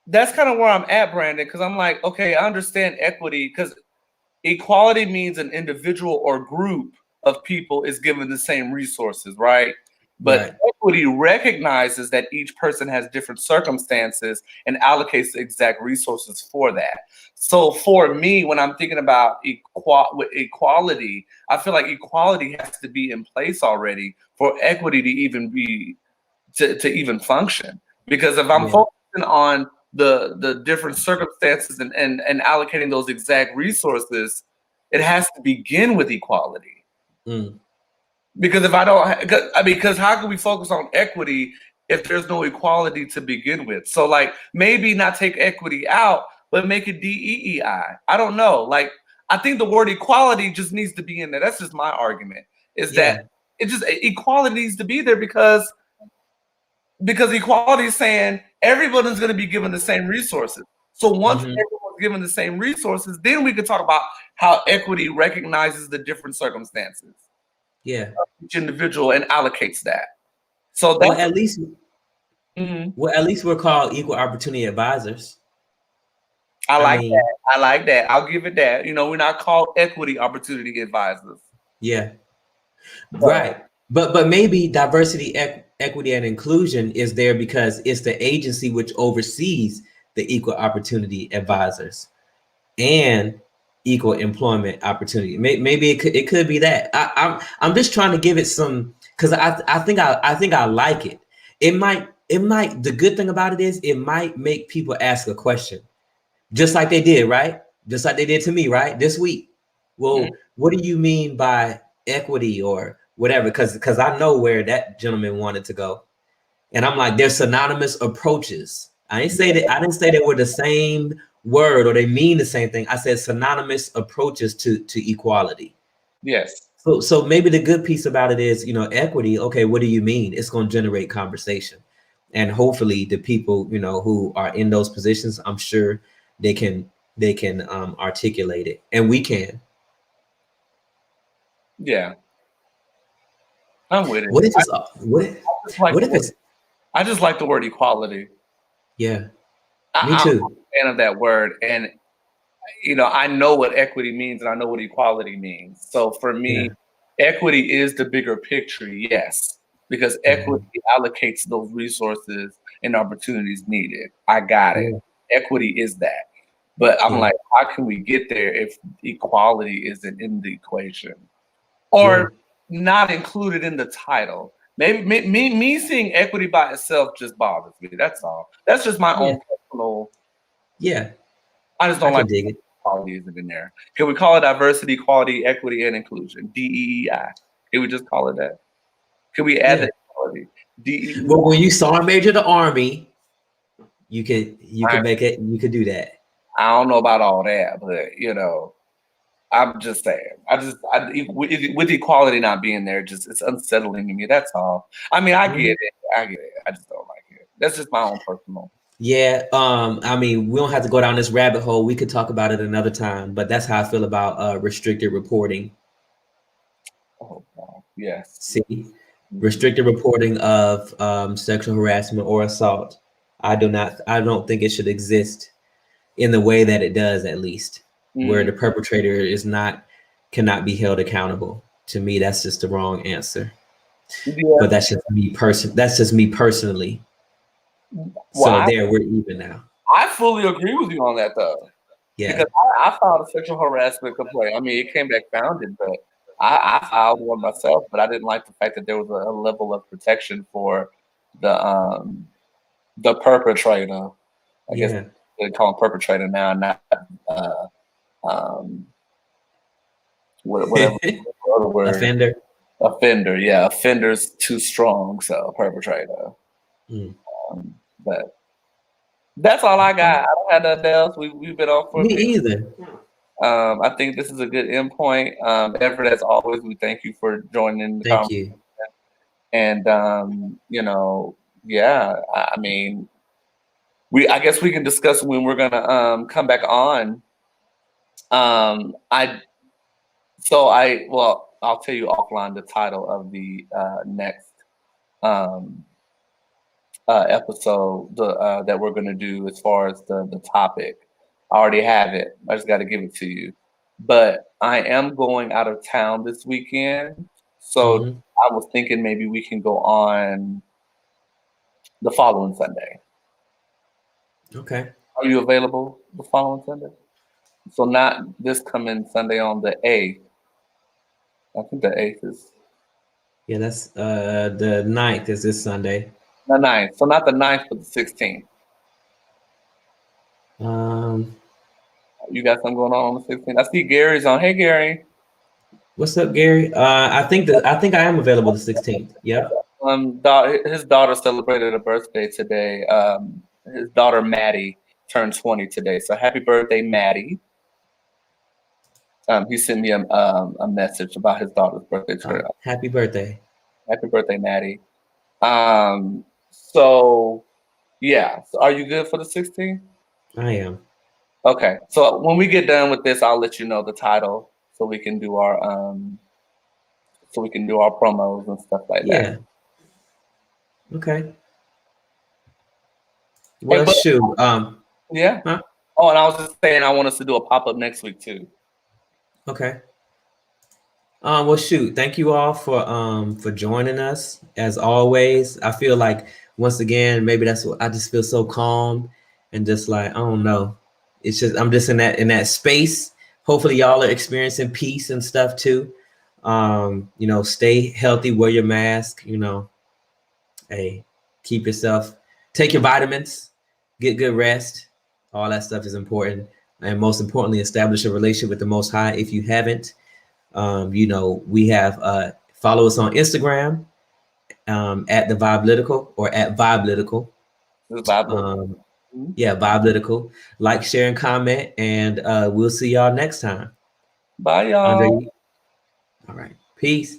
[SPEAKER 2] That's kind of where I'm at, Brandon, because I'm like, okay, I understand equity, because equality means an individual or group of people is given the same resources, right? But equity recognizes that each person has different circumstances and allocates the exact resources for that. So for me, when I'm thinking about equality, I feel like equality has to be in place already for equity to even be to even function. Because if I'm focusing on the different circumstances and allocating those exact resources, it has to begin with equality. Because if I don't, because how can we focus on equity if there's no equality to begin with? So like maybe not take equity out, but make it DEEI. I don't know. Like I think the word equality just needs to be in there. That's just my argument. Is that equality needs to be there because equality is saying everybody's going to be given the same resources. So once everyone's given the same resources, then we can talk about how equity recognizes the different circumstances.
[SPEAKER 1] Yeah.
[SPEAKER 2] Each individual and allocates that. So that's
[SPEAKER 1] at least we're called equal opportunity advisors.
[SPEAKER 2] I like that. I'll give it that. We're not called equity opportunity advisors.
[SPEAKER 1] Yeah. Right. But maybe diversity, equity, and inclusion is there because it's the agency which oversees the equal opportunity advisors and equal employment opportunity. Maybe it could be that. I'm just trying to give it some, because I think I like it. It might the good thing about it is it might make people ask a question, just like they did, right? Just like they did to me, right? This week. Well, what do you mean by equity or whatever? Because I know where that gentleman wanted to go. And I'm like, there's synonymous approaches. I didn't say they were the same word or they mean the same thing. I said synonymous approaches to equality.
[SPEAKER 2] Yes.
[SPEAKER 1] So maybe the good piece about it is, equity. Okay, what do you mean? It's going to generate conversation. And hopefully the people, who are in those positions, I'm sure they can articulate it, and we can.
[SPEAKER 2] Yeah. I'm with it.
[SPEAKER 1] What if it's
[SPEAKER 2] I just like the word equality.
[SPEAKER 1] Yeah. Me too.
[SPEAKER 2] I'm a fan of that word. And I know what equity means and I know what equality means. So for me, equity is the bigger picture, yes, because equity allocates those resources and opportunities needed. I got it.
[SPEAKER 1] Yeah.
[SPEAKER 2] Equity is that. But I'm
[SPEAKER 1] Yeah.
[SPEAKER 2] like, how can we get there if equality isn't in the equation or not included in the title? Maybe me seeing equity by itself just bothers me. That's all. That's just my own personal.
[SPEAKER 1] Yeah.
[SPEAKER 2] I just don't like
[SPEAKER 1] dig it.
[SPEAKER 2] equality isn't in there. Can we call it diversity, equality, equity, and inclusion? DEI. Can we just call it that? Can we add the equality? DEI.
[SPEAKER 1] Well, when you sergeant major the Army, you could make it. You could do that.
[SPEAKER 2] I don't know about all that, but you know, I'm just saying. With equality not being there, just it's unsettling to me. That's all. I mean, I get it. I just don't like it. That's just my own personal.
[SPEAKER 1] Yeah. I mean, we don't have to go down this rabbit hole. We could talk about it another time. But that's how I feel about restricted reporting.
[SPEAKER 2] Oh God. Yes.
[SPEAKER 1] See, restricted reporting of sexual harassment or assault. I don't think it should exist in the way that it does, at least, where the perpetrator cannot be held accountable. To me, that's just the wrong answer. But that's just me personally. So there, we're even now.
[SPEAKER 2] I fully agree with you on that, though.
[SPEAKER 1] Yeah.
[SPEAKER 2] Because I filed a sexual harassment complaint. I mean, it came back founded, but I filed one myself. But I didn't like the fact that there was a level of protection for the perpetrator. I guess they call him perpetrator now, not whatever other word. Offender, yeah. Offender's too strong, so perpetrator. But that's all I got. I don't have nothing else. We've been on for
[SPEAKER 1] me either.
[SPEAKER 2] I think this is a good endpoint. Everett, as always, we thank you for joining the conversation. And you know, yeah, I mean, I guess we can discuss when we're gonna come back on. I'll tell you offline the title of the next episode that we're gonna do as far as the topic. I already have it. I just got to give it to you. But I am going out of town this weekend, so I was thinking maybe we can go on the following Sunday.
[SPEAKER 1] Okay.
[SPEAKER 2] Are you available the following Sunday? So not this coming Sunday on the 8th. I think the 8th is.
[SPEAKER 1] Yeah, that's the 9th is this Sunday.
[SPEAKER 2] The 9th. So not the 9th, but the 16th. You got something going on the 16th? I see Gary's on. Hey, Gary.
[SPEAKER 1] What's up, Gary? I think I am available the 16th. Yeah.
[SPEAKER 2] His daughter celebrated a birthday today. His daughter Maddie turned 20 today. So happy birthday, Maddie. He sent me a message about his daughter's birthday.
[SPEAKER 1] Happy birthday.
[SPEAKER 2] Happy birthday, Maddie. So yeah. So are you good for the 16th?
[SPEAKER 1] I am.
[SPEAKER 2] Okay. So when we get done with this, I'll let you know the title so we can do our promos and stuff like that.
[SPEAKER 1] Yeah. Okay. Well, shoot.
[SPEAKER 2] Yeah.
[SPEAKER 1] Huh?
[SPEAKER 2] Oh, and I was just saying I want us to do a pop-up next week too.
[SPEAKER 1] Okay. Well, shoot. Thank you all for joining us. As always, I feel like once again, maybe that's what I just feel so calm and just like, I don't know. It's just I'm just in that space. Hopefully y'all are experiencing peace and stuff too. You know, stay healthy, wear your mask, you know. Hey, keep yourself, take your vitamins, get good rest. All that stuff is important. And most importantly, establish a relationship with the Most High. If you haven't, you know, we have follow us on Instagram at the VIbelytical or at VIbelytical. Yeah, VIbelytical. Like, share, and comment, and we'll see y'all next time.
[SPEAKER 2] Bye, y'all.
[SPEAKER 1] All right. Peace.